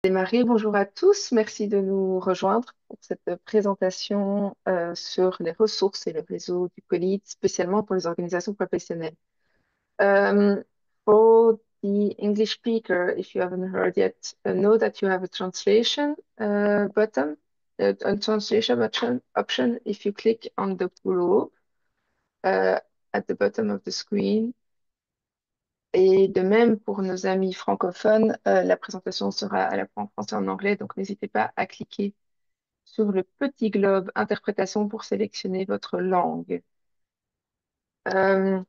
Démarrer. Bonjour à tous, merci de nous rejoindre pour cette présentation sur les ressources et le réseau du COLID, spécialement pour les organisations professionnelles. Um, for the English speaker, if you haven't heard yet, know that you have a translation button, a translation option if you click on the globe at the bottom of the screen. Et de même pour nos amis francophones, la présentation sera à la fois en français et en anglais, donc n'hésitez pas à cliquer sur le petit globe interprétation pour sélectionner votre langue. Um,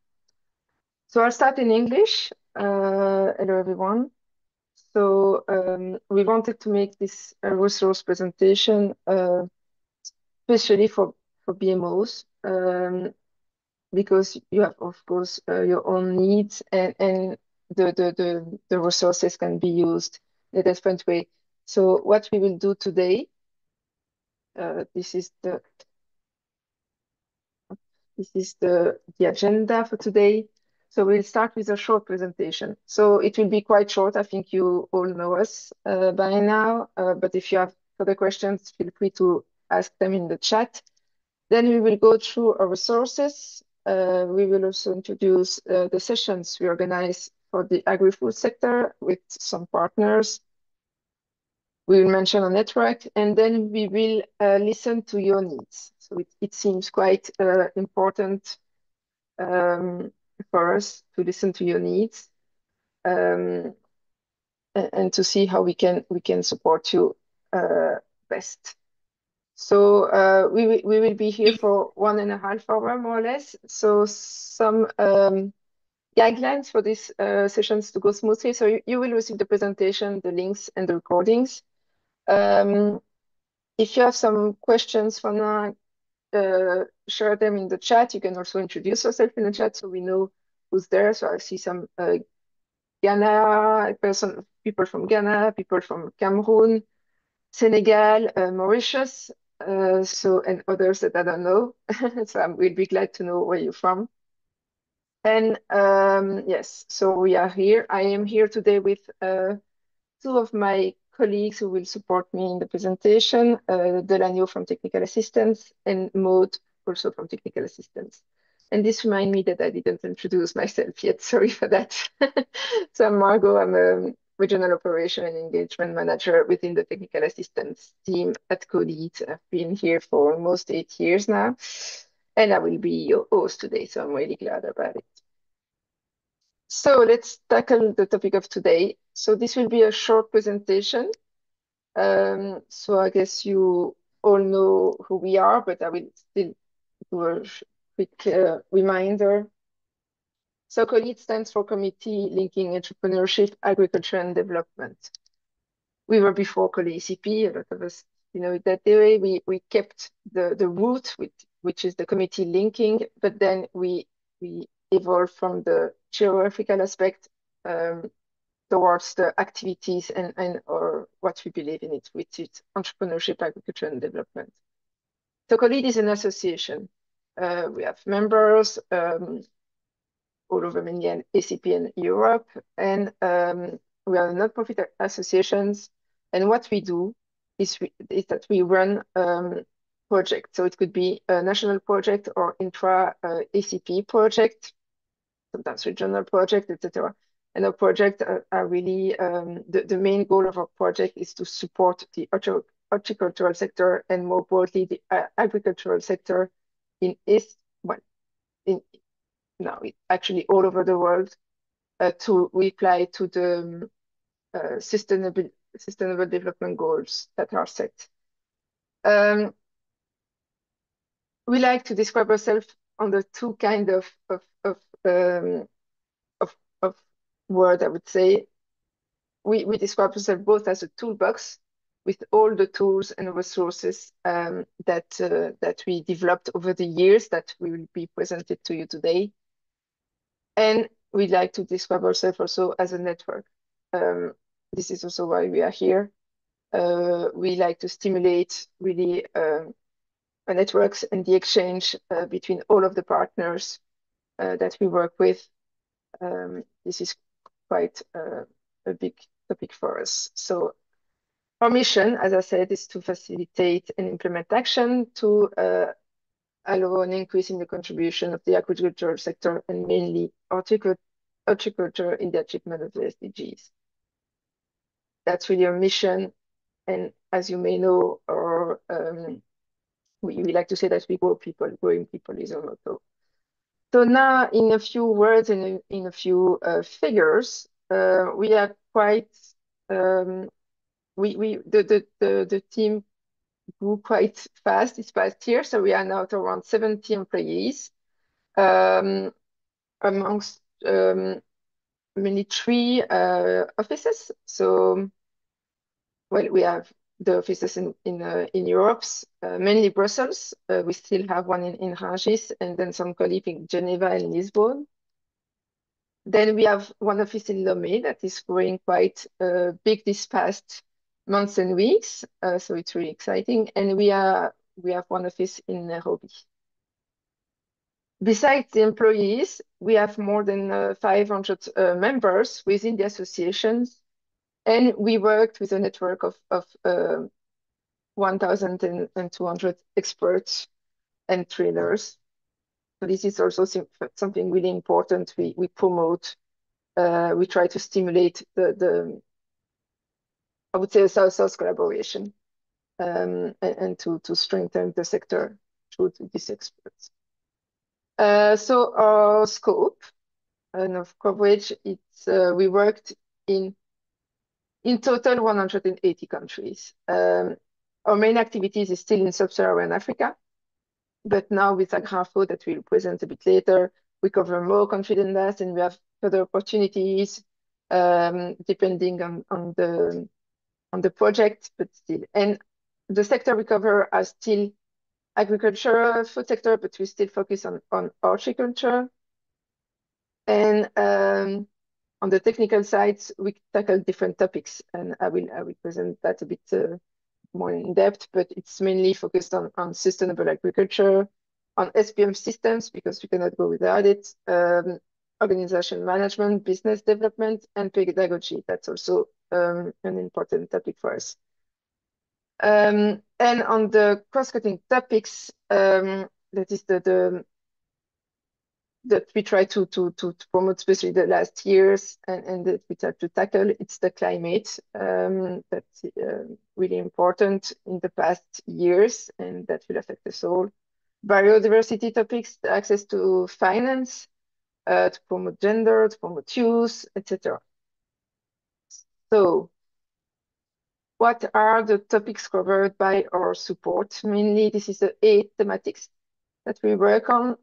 so I'll start in English. Hello everyone. We wanted to make this resource presentation especially for BMOs because you have, of course, your own needs and the resources can be used in a different way. So what we will do today, this is the agenda for today. So we'll start with a short presentation. So it will be quite short. I think you all know us by now, but if you have further questions, feel free to ask them in the chat. Then we will go through our resources. We will also introduce the sessions we organize for the agri-food sector with some partners. We will mention a network, and then we will listen to your needs. So it seems quite important for us to listen to your needs um, and to see how we can support you best. So we will be here for 1.5 hours more or less. So some guidelines for these sessions to go smoothly. So you will receive the presentation, the links, and the recordings. If you have some questions for now, share them in the chat. You can also introduce yourself in the chat so we know who's there. So I see some people from Ghana, people from Cameroon, Senegal, Mauritius, and others that I don't know. So I will be glad to know where you're from. And yes, so we are here. I am here today with two of my colleagues who will support me in the presentation, Delanio from Technical Assistance and Maud also from Technical Assistance. And this reminds me that I didn't introduce myself yet. Sorry for that. So I'm Margot. I'm a Regional Operation and Engagement Manager within the Technical Assistance team at COLID. I've been here for almost 8 years now, and I will be your host today. So I'm really glad about it. So let's tackle the topic of today. So this will be a short presentation. So I guess you all know who we are, but I will still do a quick reminder. So COLID stands for Committee Linking Entrepreneurship, Agriculture and Development. We were before COLID-ACP, a lot of us know it that way. We kept the root, which is the committee linking, but then we evolved from the geographical aspect towards the activities and or what we believe in it, which is entrepreneurship, agriculture, and development. So COLID is an association. We have members all over mainly ACP and Europe, and we are not-profit associations. And what we do is that we run projects. So it could be a national project or intra-ACP project, sometimes regional project, etc. And our projects are really, the main goal of our project is to support the horticultural sector and more broadly the agricultural sector in actually all over the world to reply to the sustainable development goals that are set. We like to describe ourselves on the two kind of word, I would say. We describe ourselves both as a toolbox with all the tools and resources that we developed over the years that we will be presented to you today. And we like to describe ourselves also as a network. This is also why we are here. We like to stimulate really networks and the exchange between all of the partners that we work with. This is quite a big topic for us. So Our mission, as I said, is to facilitate and implement action to allow an increase in the contribution of the agricultural sector and mainly horticulture in the achievement of the SDGs. That's really our mission. And as you may know, we like to say that we grow people, growing people is our motto. So now, in a few words and in a few figures, we are quite the team grew quite fast this past year. So we are now at around 70 employees um, amongst mainly three offices. So, well, we have the offices in Europe, mainly Brussels. We still have one in Rungis, and then some colleagues in Geneva and Lisbon. Then we have one office in Lomé that is growing quite big this past months and weeks. So it's really exciting. And we have one office in Nairobi. Besides the employees, we have more than 500 members within the associations, and we worked with a network of 1,200 experts and trainers. So this is also something really important. We promote, we try to stimulate I would say, a South-South collaboration and to strengthen the sector through these experts. So our scope and of coverage, we worked in total 180 countries. Our main activities is still in sub-Saharan Africa, but now with Agrafo that we'll present a bit later, we cover more countries than that, and we have further opportunities depending on the project, but still. And the sector we cover are still agriculture, food sector, but we still focus on horticulture. And on the technical side, we tackle different topics, and I will present that a bit more in depth, but it's mainly focused on sustainable agriculture, on SPM systems, because we cannot go without it, organization management, business development, and pedagogy. That's also an important topic for us. And on the cross-cutting topics, that is that we try to promote, especially the last years, and that we try to tackle. It's the climate that's really important in the past years, and that will affect us all. Biodiversity topics, access to finance, to promote gender, to promote youth, etc. So, what are the topics covered by our support? Mainly, this is the 8 thematics that we work on.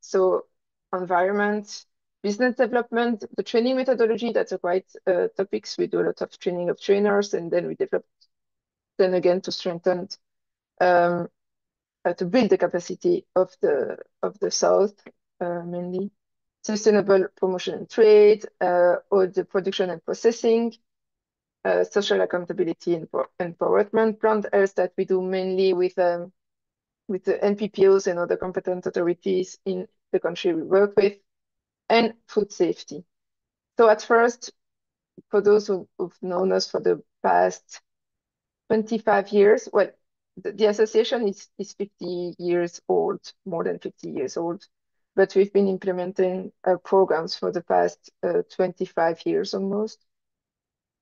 So environment, business development, the training methodology, that's a quite topics. We do a lot of training of trainers, and then we develop then again to strengthen to build the capacity of the South mainly. Sustainable promotion and trade, or the production and processing, social accountability and empowerment, plant health that we do mainly with the NPPOs and other competent authorities in the country we work with, and food safety. So at first, for those who've known us for the past 25 years, well, the association is 50 years old, more than 50 years old, but we've been implementing programs for the past 25 years almost.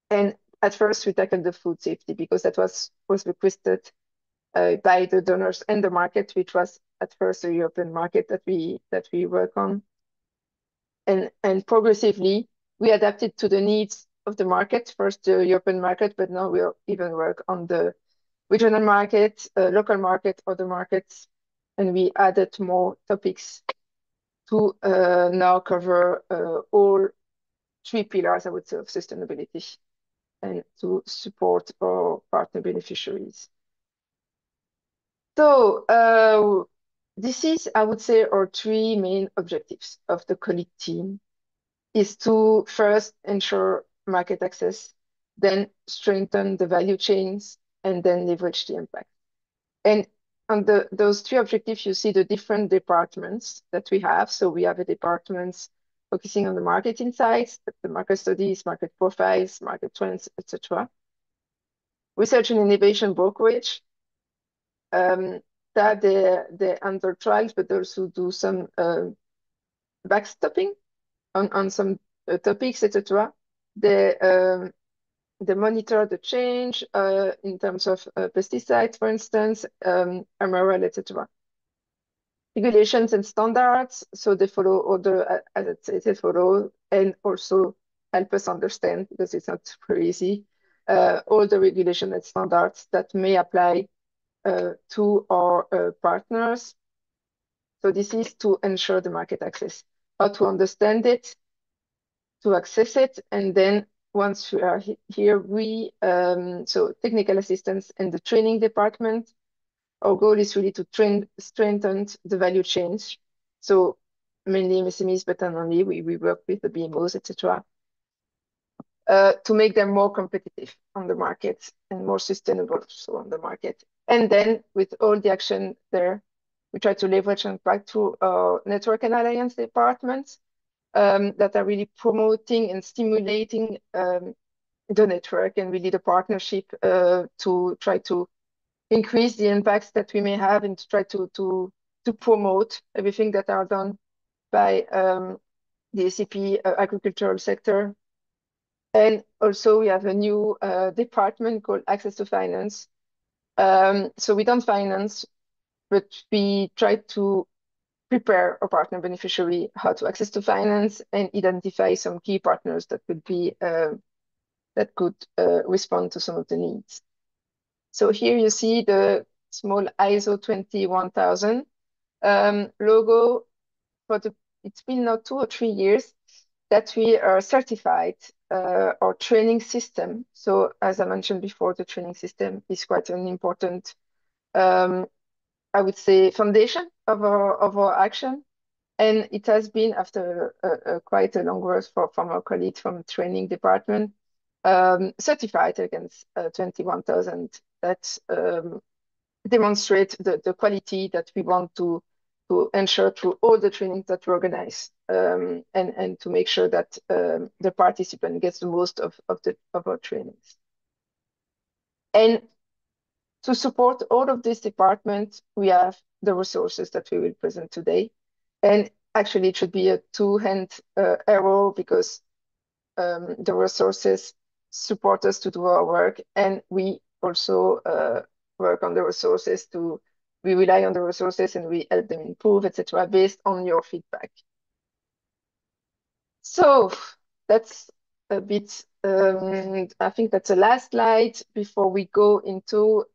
And at first, we tackled the food safety because that was requested by the donors and the market, which was at first a European market that we work on. And progressively, we adapted to the needs of the market, first the European market, but now we even work on the regional market, local market, other markets, and we added more topics to now cover all 3 pillars, I would say, of sustainability and to support our partner beneficiaries. So this is, I would say, our 3 main objectives of the colleague team is to first ensure market access, then strengthen the value chains, and then leverage the impact. And on those 3 objectives, you see the different departments that we have. So we have a department focusing on the market insights, the market studies, market profiles, market trends, etc. research and innovation brokerage that they under trials, but also do some backstopping on some topics, etc. They they monitor the change in terms of pesticides, for instance, MRL, etc. Regulations and standards, so they follow all the, as I said, they follow and also help us understand, because it's not very easy, all the regulation and standards that may apply to our partners. So this is to ensure the market access, how to understand it, to access it, and then once we are here, so technical assistance and the training department, our goal is really to strengthen the value chain. So mainly MSMEs, but not only, we work with the BMOs, etc., to make them more competitive on the market and more sustainable so on the market. And then with all the action there, we try to leverage and back to our network and alliance departments that are really promoting and stimulating the network and really the partnership to try to increase the impacts that we may have and to try to promote everything that are done by the ACP agricultural sector. And also we have a new department called Access to Finance. So we don't finance, but we try to prepare a partner beneficiary how to access to finance and identify some key partners that could be that could respond to some of the needs. So here you see the small ISO 21000 logo for it's been now 2 or 3 years that we are certified our training system. So as I mentioned before, the training system is quite an important, I would say, foundation of our action. And it has been after quite a long work from our colleagues from training department, certified against 21,000 that demonstrate the quality that we want to ensure through all the trainings that we organize, and to make sure that the participant gets the most of our trainings. And to support all of these departments, we have the resources that we will present today. And actually, it should be a two-hand arrow because the resources support us to do our work, and we also work on the resources we rely on the resources and we help them improve, etc., based on your feedback. So that's a bit, I think that's the last slide before we go into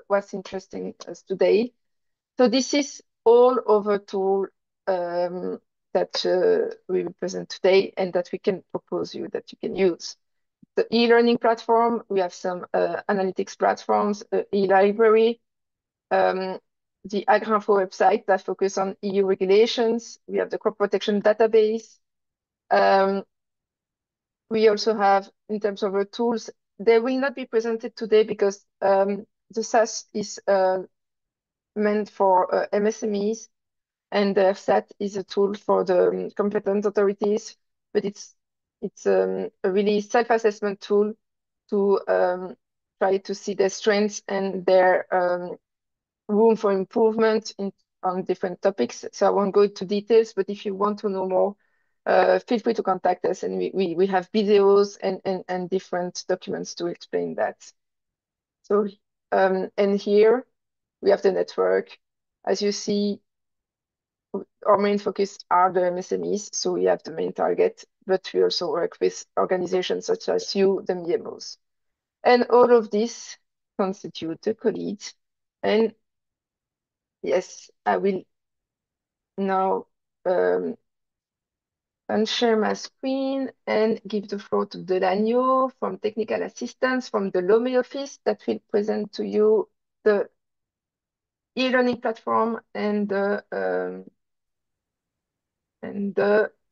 what's interesting us today. So this is all over tool that we will present today and that we can propose you that you can use. The e-learning platform, we have some analytics platforms, e-library, the AgriInfo website that focus on EU regulations. We have the crop protection database. We also have, in terms of our tools, they will not be presented today because the SAS is meant for MSMEs, and the FSAT is a tool for the competent authorities, but it's a really self-assessment tool to try to see their strengths and their room for improvement on different topics. So I won't go into details, but if you want to know more, feel free to contact us, and we have videos and different documents to explain that. So, and here we have the network. As you see, our main focus are the MSMEs, so we have the main target, but we also work with organizations such as you, the BMOs. And all of this constitute the colleagues. And yes, I will now unshare my screen and give the floor to Delanio from Technical Assistance from the Lomé office that will present to you the e-learning platform and the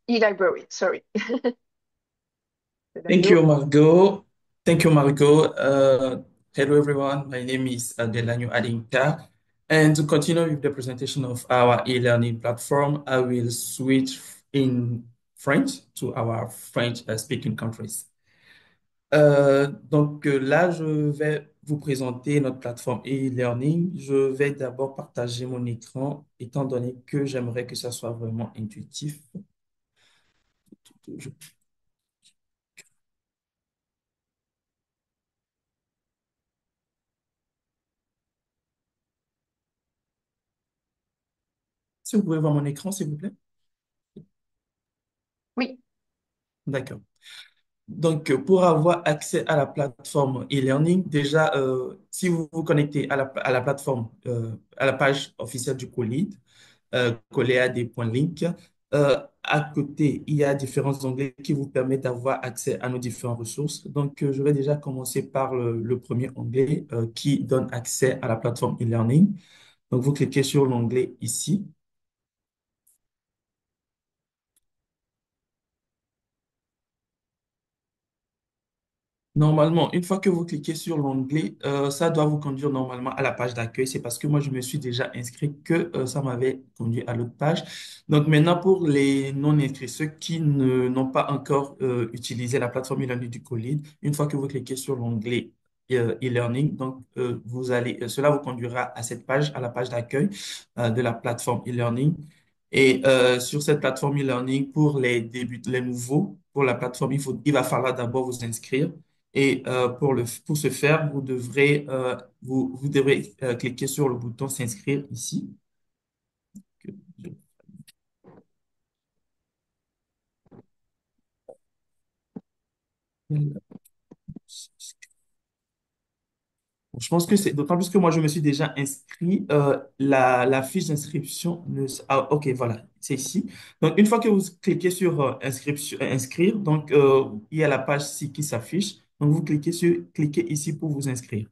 e-library. Sorry. Thank you, Margot. Thank you, Margot. Hello, everyone. My name is Delanio Adinka. And to continue with the presentation of our e-learning platform, I will switch in French to our French speaking countries. Donc là, je vais vous présenter notre plateforme e-learning, je vais d'abord partager mon écran, étant donné que j'aimerais que ça soit vraiment intuitif. Je- Si vous pouvez voir mon écran, s'il vous plaît. Oui, D'accord. Donc, pour avoir accès à la plateforme e-learning, déjà, si vous vous connectez à la plateforme, à la page officielle du Colide, collé à des points link, à côté, il y a différents onglets qui vous permettent d'avoir accès à nos différentes ressources. Donc, je vais déjà commencer par le premier onglet qui donne accès à la plateforme e-learning. Donc, vous cliquez sur l'onglet ici. Normalement, une fois que vous cliquez sur l'onglet, ça doit vous conduire normalement à la page d'accueil. C'est parce que moi, je me suis déjà inscrit que ça m'avait conduit à l'autre page. Donc maintenant, pour les non-inscrits, ceux qui n'ont pas encore utilisé la plateforme e-learning du Colide, une fois que vous cliquez sur l'onglet e-learning, donc cela vous conduira à cette page, à la page d'accueil de la plateforme e-learning. Et sur cette plateforme e-learning, pour les nouveaux, pour la plateforme, il va falloir d'abord vous inscrire. Et pour ce faire, vous devrez cliquer sur le bouton s'inscrire ici. Que je pense que c'est d'autant plus que moi, je me suis déjà inscrit. La fiche d'inscription Ah, ok, voilà, c'est ici. Donc, une fois que vous cliquez sur inscrire, donc il y a la page ici qui s'affiche. Donc, vous cliquez ici pour vous inscrire.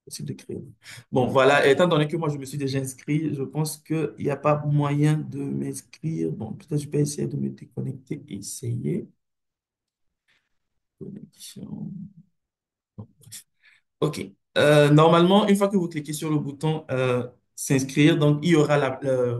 Possible de créer. Bon, voilà, étant donné que moi, je me suis déjà inscrit, je pense qu'il n'y a pas moyen de m'inscrire. Bon, peut-être je peux essayer de me déconnecter et essayer. Connexion. Bon, bref. OK. Normalement, une fois que vous cliquez sur le bouton s'inscrire, donc il y aura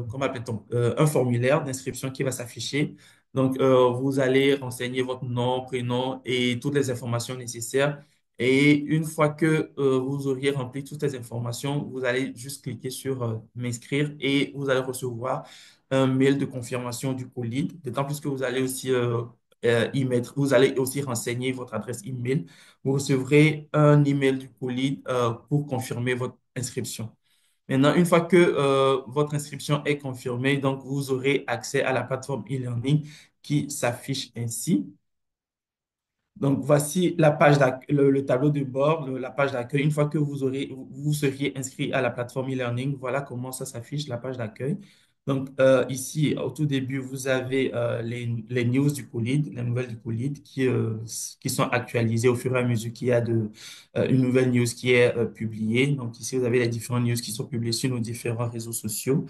comment appelle-t-on, un formulaire d'inscription qui va s'afficher. Donc, vous allez renseigner votre nom, prénom et toutes les informations nécessaires. Et une fois que vous auriez rempli toutes les informations, vous allez juste cliquer sur m'inscrire et vous allez recevoir un mail de confirmation du colis. D'autant plus que vous allez aussi vous allez aussi renseigner votre adresse email. Vous recevrez un email du colis pour confirmer votre inscription. Maintenant, une fois que votre inscription est confirmée, donc vous aurez accès à la plateforme e-learning qui s'affiche ainsi. Donc, voici la page le tableau de bord, la page d'accueil. Une fois que vous seriez inscrit à la plateforme e-learning, voilà comment ça s'affiche, la page d'accueil. Donc, ici, au tout début, vous avez les news du Colide, les nouvelles du Colide qui sont actualisées au fur et à mesure qu'il y a une nouvelle news qui est publiée. Donc, ici, vous avez les différents news qui sont publiés sur nos différents réseaux sociaux.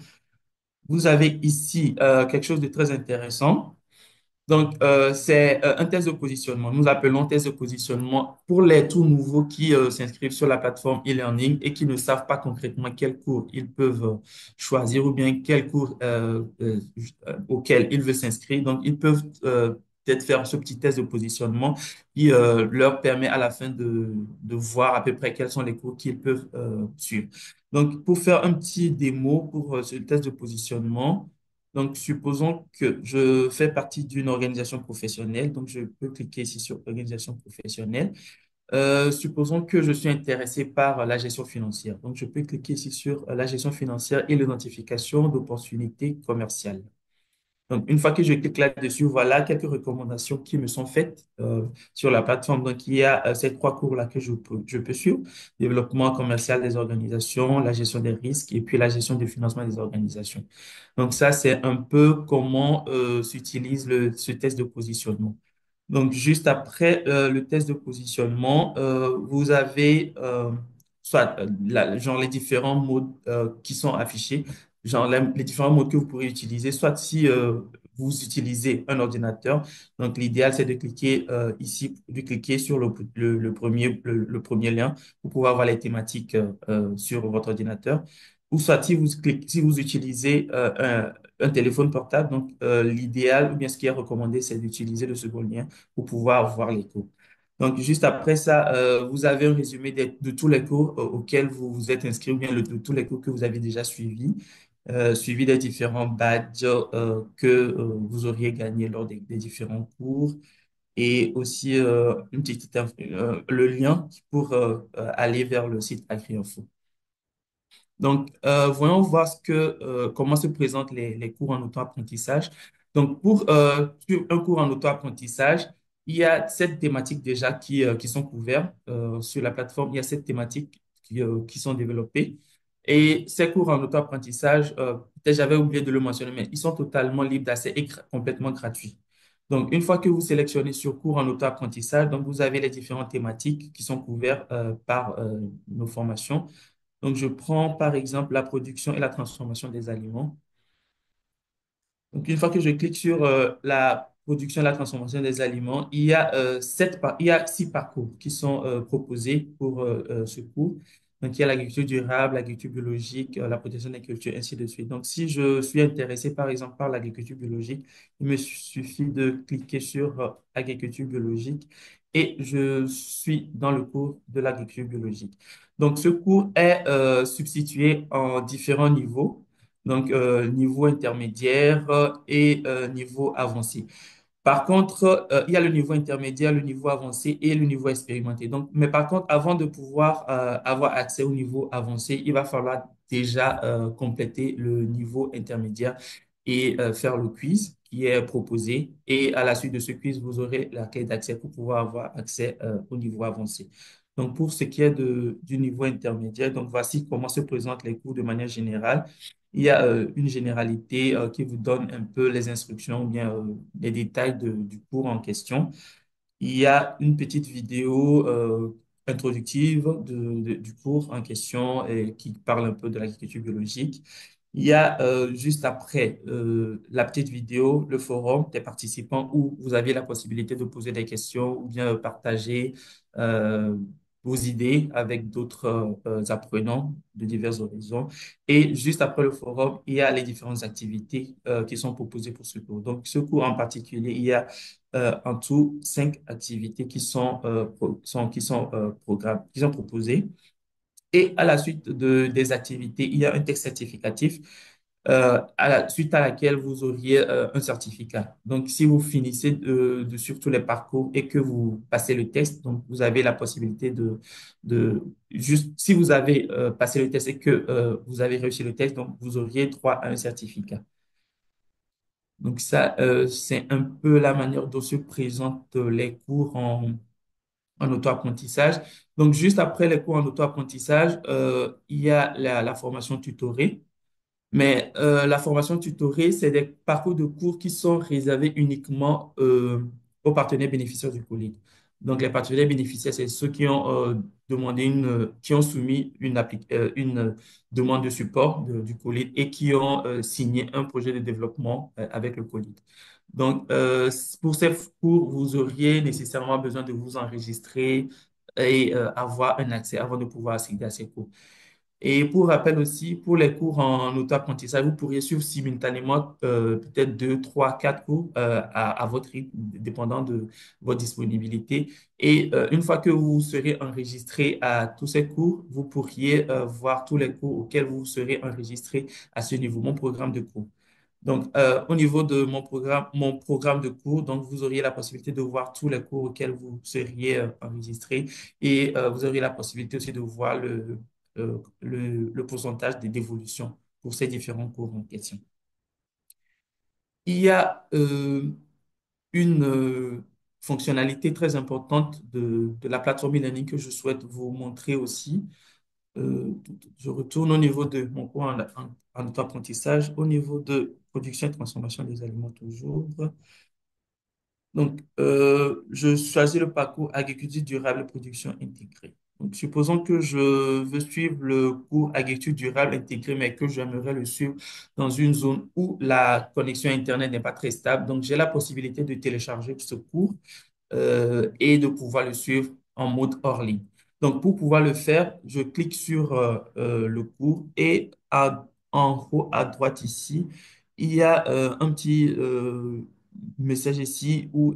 Vous avez ici quelque chose de très intéressant. Donc, c'est un test de positionnement. Nous appelons test de positionnement pour les tout nouveaux qui s'inscrivent sur la plateforme e-learning et qui ne savent pas concrètement quel cours ils peuvent choisir ou bien quel cours auquel ils veulent s'inscrire. Donc, ils peuvent peut-être faire ce petit test de positionnement qui leur permet à la fin de voir à peu près quels sont les cours qu'ils peuvent suivre. Donc, pour faire un petit démo pour ce test de positionnement, donc, supposons que je fais partie d'une organisation professionnelle, donc je peux cliquer ici sur organisation professionnelle. Supposons que je suis intéressé par la gestion financière, donc je peux cliquer ici sur la gestion financière et l'identification d'opportunités commerciales. Donc, une fois que je clique là-dessus, voilà quelques recommandations qui me sont faites sur la plateforme. Donc, il y a ces trois cours-là que je peux suivre. Développement commercial des organisations, la gestion des risques et puis la gestion du financement des organisations. Donc, ça, c'est un peu comment s'utilise ce test de positionnement. Donc, juste après le test de positionnement, vous avez soit genre les différents modes qui sont affichés, genre les différents modes que vous pourrez utiliser, soit si vous utilisez un ordinateur. Donc, l'idéal, c'est de cliquer ici, de cliquer sur le premier lien pour pouvoir voir les thématiques sur votre ordinateur. Ou soit si vous utilisez un téléphone portable, donc l'idéal ou bien ce qui est recommandé, c'est d'utiliser le second lien pour pouvoir voir les cours. Donc, juste après ça, vous avez un résumé de tous les cours auxquels vous vous êtes inscrit ou bien de tous les cours que vous avez déjà suivis, suivi des différents badges que vous auriez gagnés lors des différents cours et aussi le lien pour aller vers le site AgriInfo. Donc, voyons voir comment se présentent les cours en auto-apprentissage. Donc, pour suivre un cours en auto-apprentissage, il y a sept thématiques déjà qui sont couvertes sur la plateforme. Il y a sept thématiques qui sont développées. Et ces cours en auto-apprentissage, peut-être j'avais oublié de le mentionner, mais ils sont totalement libres d'accès et complètement gratuits. Donc, une fois que vous sélectionnez sur cours en auto-apprentissage, donc vous avez les différentes thématiques qui sont couvertes par nos formations. Donc, je prends par exemple la production et la transformation des aliments. Donc, une fois que je clique sur la production et la transformation des aliments, il y a six parcours qui sont proposés pour ce cours. Donc, il y a l'agriculture durable, l'agriculture biologique, la protection des cultures, ainsi de suite. Donc, si je suis intéressé, par exemple, par l'agriculture biologique, il me suffit de cliquer sur agriculture biologique et je suis dans le cours de l'agriculture biologique. Donc, ce cours est substitué en différents niveaux. Donc, niveau intermédiaire et niveau avancé. Par contre, il y a le niveau intermédiaire, le niveau avancé et le niveau expérimenté. Donc, mais par contre, avant de pouvoir avoir accès au niveau avancé, il va falloir déjà compléter le niveau intermédiaire et faire le quiz qui est proposé. Et à la suite de ce quiz, vous aurez la clé d'accès pour pouvoir avoir accès au niveau avancé. Donc, pour ce qui est du niveau intermédiaire, donc voici comment se présentent les cours de manière générale. Il y a une généralité qui vous donne un peu les instructions ou bien les détails du cours en question. Il y a une petite vidéo introductive du cours en question et qui parle un peu de l'agriculture biologique. Il y a juste après la petite vidéo, le forum des participants où vous avez la possibilité de poser des questions ou bien partager euh, vos idées avec d'autres apprenants de divers horizons. Et juste après le forum, il y a les différentes activités qui sont proposées pour ce cours. Donc, ce cours en particulier, il y a en tout cinq activités qui sont proposées. Et à la suite des activités, il y a un texte certificatif suite à laquelle vous auriez un certificat. Donc, si vous finissez sur tous les parcours et que vous passez le test, donc vous avez la possibilité juste, si vous avez passé le test et que vous avez réussi le test, donc vous auriez droit à un certificat. Donc ça, c'est un peu la manière dont se présentent les cours en auto-apprentissage. Donc juste après les cours en auto-apprentissage, il y a la formation tutorée. Mais la formation tutorée, c'est des parcours de cours qui sont réservés uniquement aux partenaires bénéficiaires du collège. Donc, les partenaires bénéficiaires, c'est ceux qui ont qui ont soumis une demande de support du collège et qui ont signé un projet de développement avec le collège. Donc, pour ces cours, vous auriez nécessairement besoin de vous enregistrer et avoir un accès avant de pouvoir accéder à ces cours. Et pour rappel aussi, pour les cours en auto-apprentissage, vous pourriez suivre simultanément peut-être deux, trois, quatre cours à votre rythme, dépendant de votre disponibilité. Et une fois que vous serez enregistré à tous ces cours, vous pourriez voir tous les cours auxquels vous serez enregistré à ce niveau, mon programme de cours. Donc, au niveau de mon programme de cours, donc vous auriez la possibilité de voir tous les cours auxquels vous seriez enregistré et vous auriez la possibilité aussi de voir le pourcentage d'évolution pour ces différents cours en question. Il y a une fonctionnalité très importante de la plateforme e-learning que je souhaite vous montrer aussi. Je retourne au niveau de mon cours en auto-apprentissage, au niveau de production et transformation des aliments toujours. Donc, je choisis le parcours agriculture durable et production intégrée. Donc, supposons que je veux suivre le cours agriculture durable intégrée, mais que j'aimerais le suivre dans une zone où la connexion Internet n'est pas très stable. Donc, j'ai la possibilité de télécharger ce cours et de pouvoir le suivre en mode hors ligne. Donc, pour pouvoir le faire, je clique sur le cours et en haut à droite ici, il y a un petit message ici où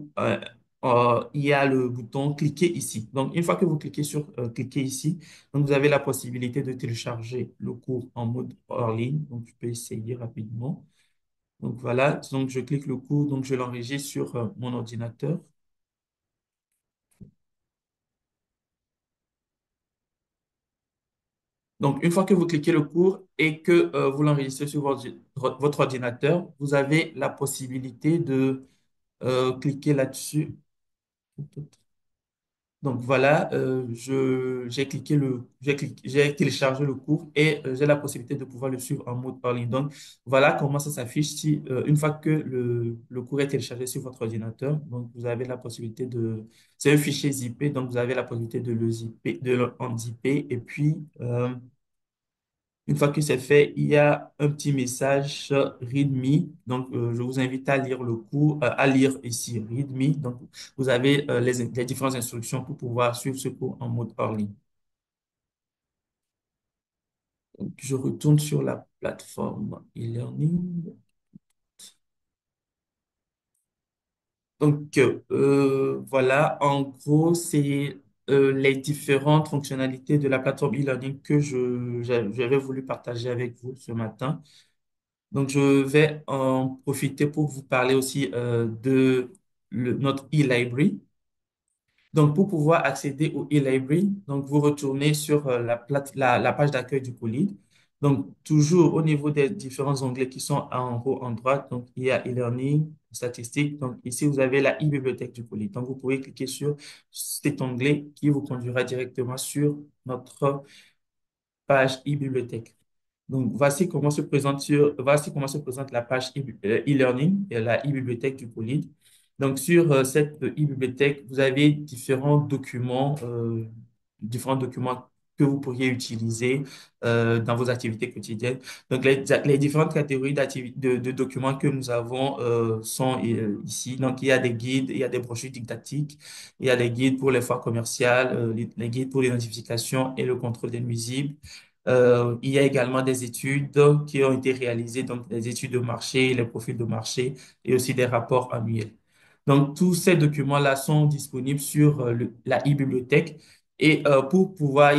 il y a le bouton cliquer ici. Donc, une fois que vous cliquez sur cliquer ici, donc vous avez la possibilité de télécharger le cours en mode hors ligne. Donc, je peux essayer rapidement. Donc, voilà. Donc, je clique le cours. Donc, je l'enregistre sur mon ordinateur. Donc, une fois que vous cliquez le cours et que vous l'enregistrez sur votre ordinateur, vous avez la possibilité de cliquer là-dessus. Donc voilà, j'ai téléchargé le cours et j'ai la possibilité de pouvoir le suivre en mode hors ligne. Donc voilà comment ça s'affiche si une fois que le cours est téléchargé sur votre ordinateur. Donc vous avez la possibilité c'est un fichier zippé, donc vous avez la possibilité de le zipper, de le unzipper et puis une fois que c'est fait, il y a un petit message README. Donc, je vous invite à lire le cours, à lire ici README. Donc, vous avez les différentes instructions pour pouvoir suivre ce cours en mode hors ligne. Donc, je retourne sur la plateforme e-learning. Donc, voilà, en gros, c'est les différentes fonctionnalités de la plateforme e-learning que j'avais voulu partager avec vous ce matin. Donc, je vais en profiter pour vous parler aussi de notre e-library. Donc, pour pouvoir accéder au e-library, donc vous retournez sur la page d'accueil du Colide. Donc, toujours au niveau des différents onglets qui sont en haut en droite, donc il y a e-learning, statistiques. Donc, ici, vous avez la e-bibliothèque du Colide. Donc, vous pouvez cliquer sur cet onglet qui vous conduira directement sur notre page e-bibliothèque. Donc, voici comment se présente la page e-learning et la e-bibliothèque du Colide. Donc, sur cette e-bibliothèque, vous avez différents documents que vous pourriez utiliser dans vos activités quotidiennes. Donc, les différentes catégories de documents que nous avons sont ici. Donc, il y a des guides, il y a des brochures didactiques, il y a des guides pour les foires commerciales, les guides pour l'identification et le contrôle des nuisibles. Il y a également des études qui ont été réalisées, donc des études de marché, les profils de marché et aussi des rapports annuels. Donc, tous ces documents-là sont disponibles sur la e-bibliothèque. Et pour pouvoir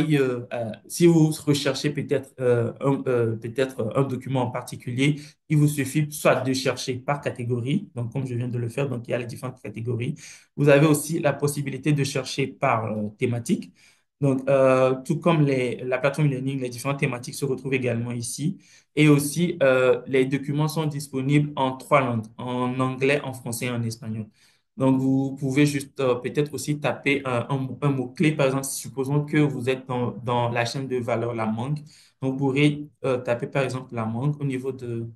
si vous recherchez peut-être un document en particulier, il vous suffit soit de chercher par catégorie, donc comme je viens de le faire, donc il y a les différentes catégories. Vous avez aussi la possibilité de chercher par thématique. Donc, tout comme la plateforme e-learning, les différentes thématiques se retrouvent également ici. Et aussi, les documents sont disponibles en trois langues, en anglais, en français et en espagnol. Donc, vous pouvez juste peut-être aussi taper un mot-clé. Par exemple, supposons que vous êtes dans la chaîne de valeur la mangue. Donc, vous pourrez taper par exemple la mangue au niveau de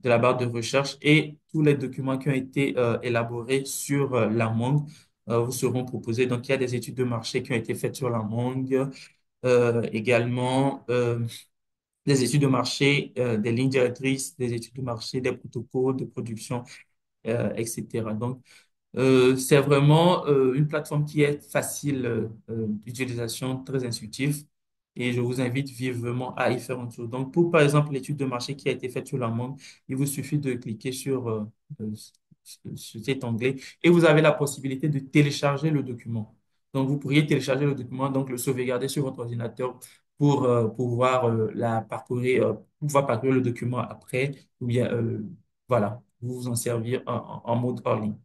la barre de recherche et tous les documents qui ont été élaborés sur la mangue vous seront proposés. Donc, il y a des études de marché qui ont été faites sur la mangue, également des études de marché, des lignes directrices, des études de marché, des protocoles de production, etc. Donc, c'est vraiment une plateforme qui est facile d'utilisation, très intuitive et je vous invite vivement à y faire un tour. Donc, pour par exemple l'étude de marché qui a été faite sur la mangue, il vous suffit de cliquer euh, sur cet onglet et vous avez la possibilité de télécharger le document. Donc, vous pourriez télécharger le document, donc le sauvegarder sur votre ordinateur pour pouvoir pouvoir parcourir le document après ou bien voilà, vous en servir en mode hors ligne.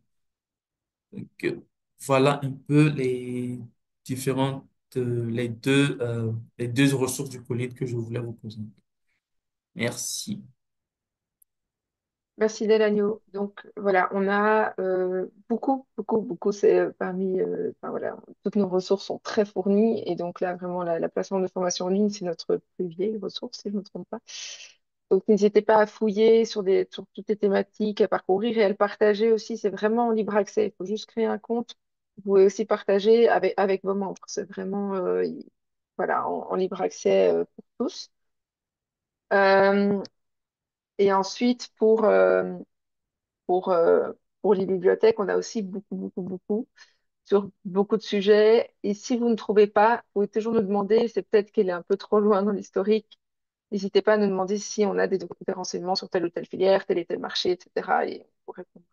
Donc, voilà un peu différentes, les deux ressources du collier que je voulais vous présenter. Merci. Merci Delagno. Donc voilà, on a beaucoup, c'est parmi, enfin, voilà, toutes nos ressources sont très fournies et donc là vraiment la plateforme de formation en ligne, c'est notre plus vieille ressource si je ne me trompe pas. Donc n'hésitez pas à fouiller sur toutes les thématiques, à parcourir et à le partager aussi, c'est vraiment en libre accès, il faut juste créer un compte. Vous pouvez aussi partager avec vos membres, c'est vraiment voilà, en libre accès pour tous. Euh, et ensuite, pour, euh, pour les bibliothèques, on a aussi beaucoup sur beaucoup de sujets. Et si vous ne trouvez pas, vous pouvez toujours nous demander, c'est peut-être qu'elle est un peu trop loin dans l'historique. N'hésitez pas à nous demander si on a des renseignements sur telle ou telle filière, tel et tel marché, etc. Et on vous répondra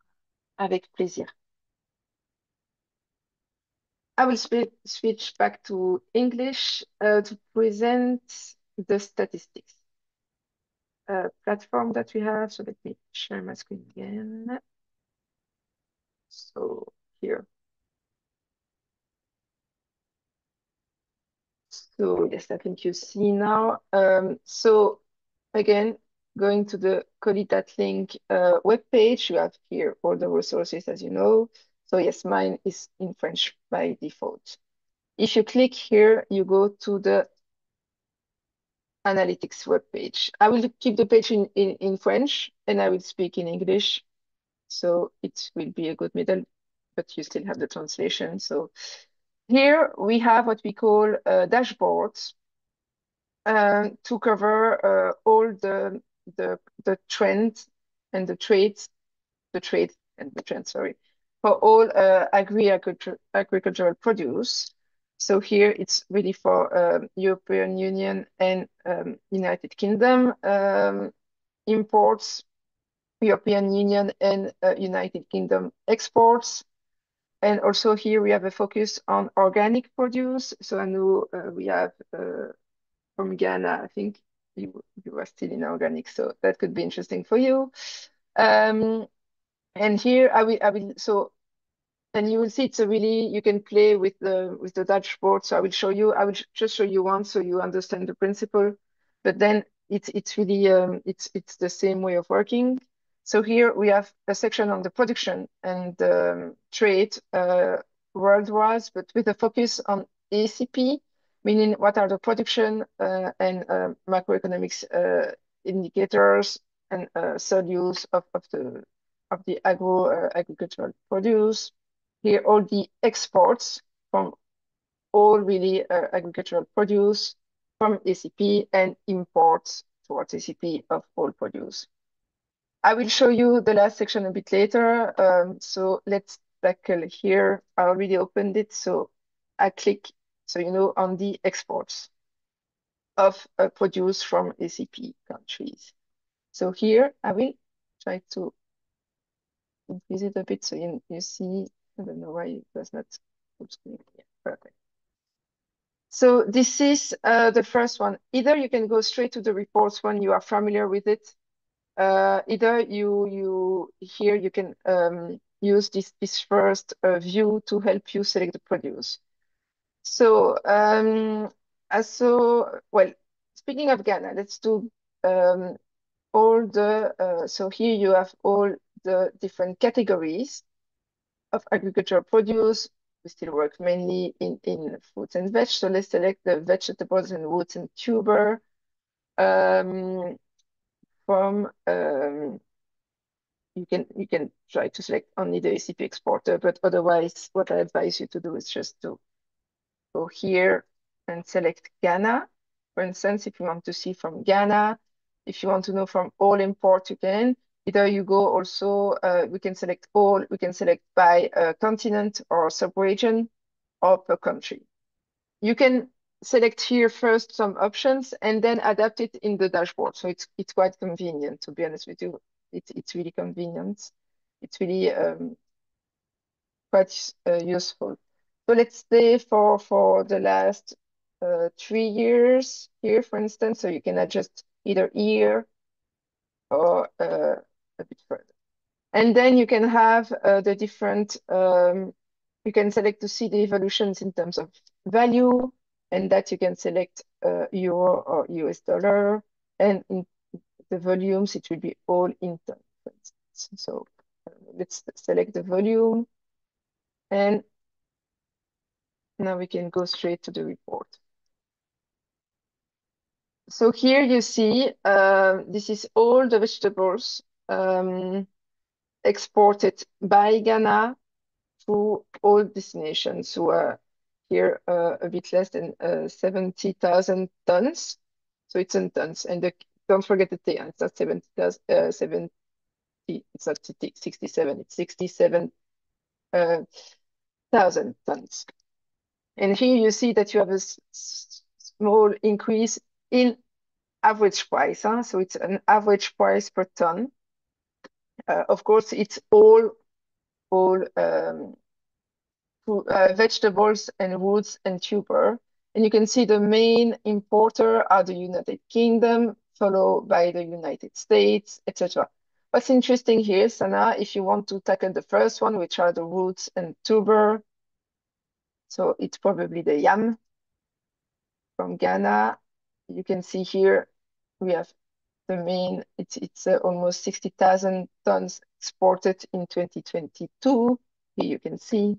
avec plaisir. I will switch back to English to present the statistics platform that we have. So let me share my screen again. So here. So yes, I think you see now. So again, going to the Qualitat link webpage, you have here all the resources, as you know. So yes, mine is in French by default. If you click here, you go to the analytics webpage. I will keep the page in French and I will speak in English. So it will be a good middle, but you still have the translation. So here we have what we call dashboards to cover all the trends and the trades, the trade and the trend, sorry, for all agricultural produce. So here it's really for European Union and United Kingdom imports, European Union and United Kingdom exports. And also here we have a focus on organic produce. So I know we have from Ghana, I think you are still in organic, so that could be interesting for you. And here I will so and you will see it's a really you can play with the dashboard. So I will show you. I will just show you one so you understand the principle. But then it's really it's the same way of working. So here we have a section on the production and trade worldwide, but with a focus on ACP, meaning what are the production and macroeconomics indicators and sell use of the agricultural produce. Here, all the exports from all really agricultural produce from ACP and imports towards ACP of all produce. I will show you the last section a bit later. So let's tackle here. I already opened it. So I click, so you know, on the exports of produce from ACP countries. So here I will try to increase it a bit so you see. I don't know why it does not full screen. Yeah, perfect. So this is the first one. Either you can go straight to the reports when you are familiar with it. Either you here you can use this first view to help you select the produce. So well, speaking of Ghana, let's do all the so here you have all the different categories of agricultural produce. We still work mainly in fruits and veg. So let's select the vegetables and roots and tuber from you can try to select only the ACP exporter, but otherwise what I advise you to do is just to go here and select Ghana. For instance, if you want to see from Ghana, if you want to know from all import, you can. Either you go also, we can select all, we can select by continent or sub-region or per country. You can select here first some options and then adapt it in the dashboard. So it's quite convenient, to be honest with you. It's really convenient. It's really quite useful. So let's stay for the last 3 years here, for instance. So you can adjust either year or a bit further. And then you can have the different, you can select to see the evolutions in terms of value, and that you can select euro or US dollar. And in the volumes, it will be all in tons, for instance. So let's select the volume. And now we can go straight to the report. So here you see, this is all the vegetables exported by Ghana to all destinations. So here a bit less than 70,000 tons. So it's in tons. And don't forget the T, it's not 70,000, 70, it's not 67, it's 67,000 tons. And here you see that you have a small increase in average price. So it's an average price per ton. Of course, it's all food vegetables and roots and tuber. And you can see the main importer are the United Kingdom, followed by the United States, etc. What's interesting here, Sana, if you want to tackle the first one, which are the roots and tuber, so it's probably the yam from Ghana. You can see here we have the main, it's almost 60,000 tons exported in 2022. Here you can see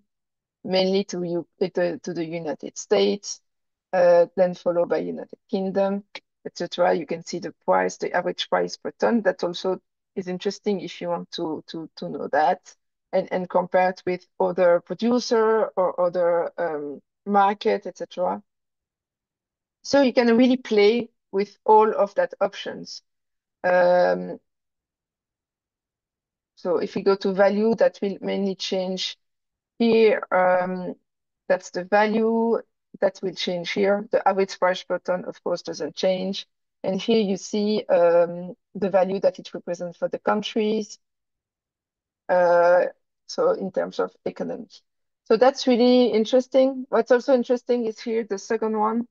mainly to the United States, then followed by United Kingdom, etc. You can see the price, the average price per ton. That also is interesting if you want to know that and compare it with other producer or other market, etc. So you can really play with all of that options. Um, so if we go to value, that will mainly change here. That's the value that will change here. The average price per ton, of course, doesn't change. And here you see the value that it represents for the countries. Uh, so in terms of economy. So that's really interesting. What's also interesting is here the second one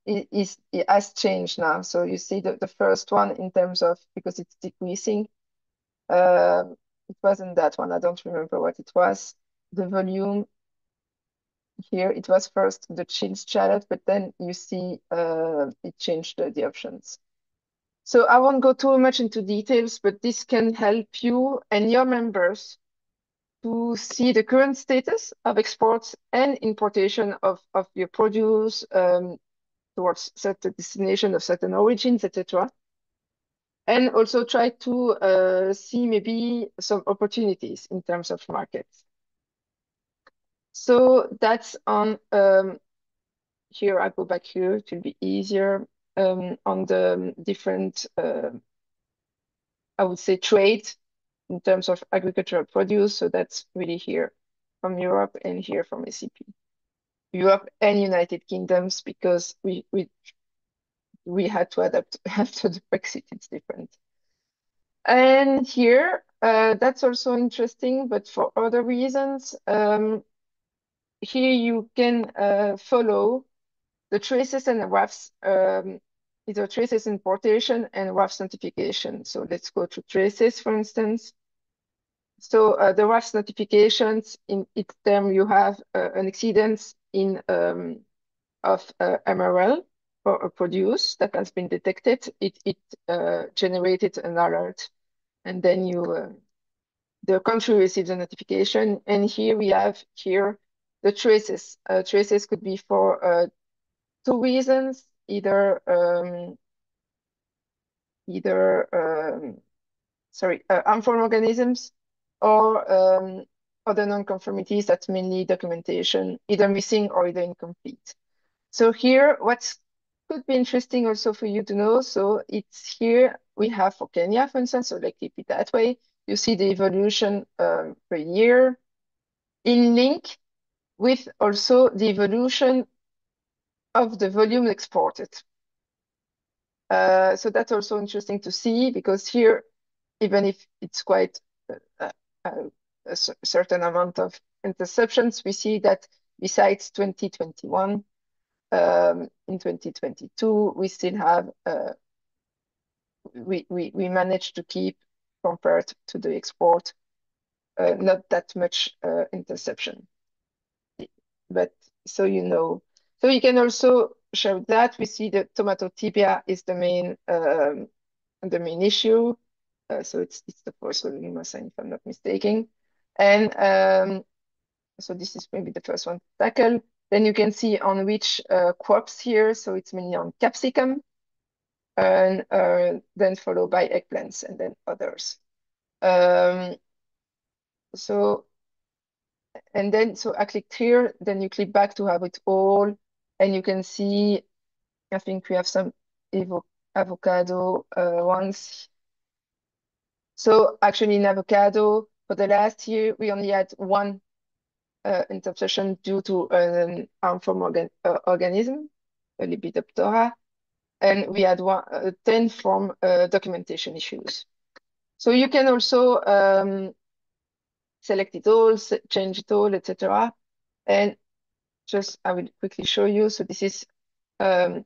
it has changed now. So you see the first one in terms of because it's decreasing. It wasn't that one. I don't remember what it was. The volume here it was first the chilled shallot, but then you see it changed the options. So I won't go too much into details, but this can help you and your members to see the current status of exports and importation of your produce towards certain destination of certain origins, etc. And also try to see maybe some opportunities in terms of markets. So that's on here. I go back here, it will be easier on the different, I would say, trade in terms of agricultural produce. So that's really here from Europe and here from ACP. Europe and United Kingdoms because we had to adapt after the Brexit. It's different. And here, that's also interesting, but for other reasons. Here you can follow the traces and the RAFs, either traces importation and RAFs notification. So let's go to traces, for instance. So the RAFs notifications, in each term you have an exceedance in of MRL or a produce that has been detected. It generated an alert, and then the country receives a notification. And here we have here the traces. Traces could be for two reasons, harmful organisms or other non-conformities. That's mainly documentation, either missing or either incomplete. So here, what could be interesting also for you to know, so it's here we have for Kenya, for instance, so like keep it that way. You see the evolution per year in link with also the evolution of the volume exported. So that's also interesting to see because here, even if it's quite uh, a certain amount of interceptions, we see that besides 2021, in 2022, we still have, we managed to keep, compared to the export, not that much interception. But so you know, so you can also show that we see that tomato tibia is the main issue. So it's the first sign, if I'm not mistaken. And so this is maybe the first one to tackle. Then you can see on which crops here. So it's mainly on capsicum, and then followed by eggplants and then others. So and then so I clicked here. Then you click back to have it all, and you can see. I think we have some avocado ones. So actually, in avocado for the last year, we only had one interception due to an harmful organism, a Lepidoptera, and we had 10 from documentation issues. So you can also select it all, change it all, etc. And just I will quickly show you. So this is um,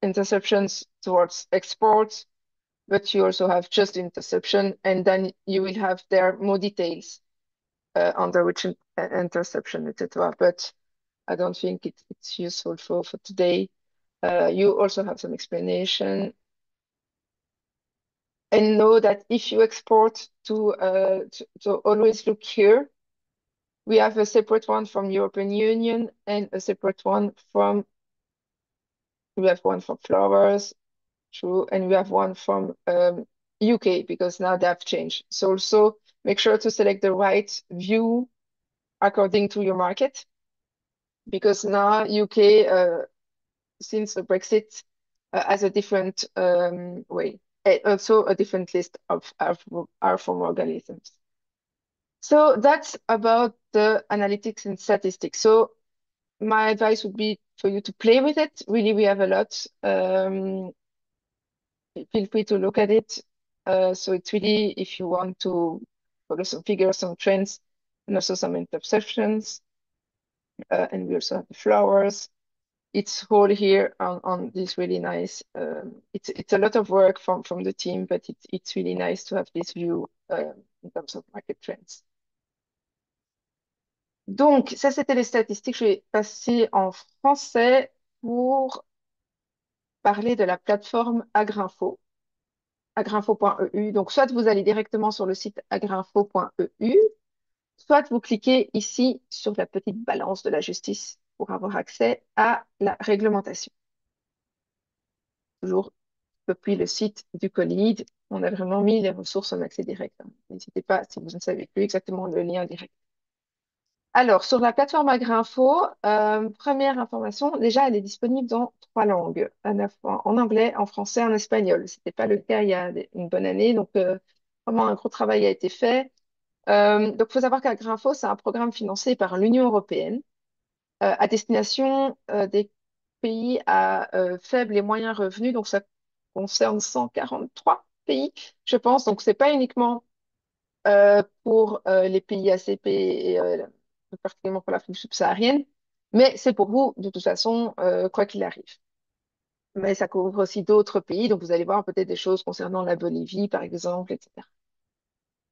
interceptions towards exports, but you also have just interception, and then you will have there more details under which interception, etc. But I don't think it's useful for today. You also have some explanation. And know that if you export to always look here, we have a separate one from European Union and a separate one from, we have one from flowers, true, and we have one from UK because now they have changed. So also make sure to select the right view according to your market because now UK, since the Brexit, has a different way, and also a different list of R-form organisms. So that's about the analytics and statistics. So my advice would be for you to play with it. Really, we have a lot. Feel free to look at it. So it's really if you want to follow some figures, some trends, and also some interceptions. And we also have the flowers. It's all here on this really nice. It's a lot of work from the team, but it's really nice to have this view in terms of market trends. Donc, ça, c'était les statistiques. Je vais passer en français pour parler de la plateforme Agrinfo, agrinfo.eu. Donc, soit vous allez directement sur le site agrinfo.eu, soit vous cliquez ici sur la petite balance de la justice pour avoir accès à la réglementation. Toujours depuis le site du CONID, on a vraiment mis les ressources en accès direct, hein. N'hésitez pas si vous ne savez plus exactement le lien direct. Alors, sur la plateforme Agrinfo, première information, déjà, elle est disponible dans 3 langues, à la fois en anglais, en français, en espagnol. Ce n'était pas le cas il y a une bonne année, donc vraiment un gros travail a été fait. Donc, il faut savoir qu'Agrinfo, c'est un programme financé par l'Union européenne à destination des pays à faibles et moyens revenus. Donc, ça concerne 143 pays, je pense. Donc, c'est pas uniquement pour les pays ACP et particulièrement pour l'Afrique subsaharienne, mais c'est pour vous de toute façon, quoi qu'il arrive. Mais ça couvre aussi d'autres pays, donc vous allez voir peut-être des choses concernant la Bolivie, par exemple, etc.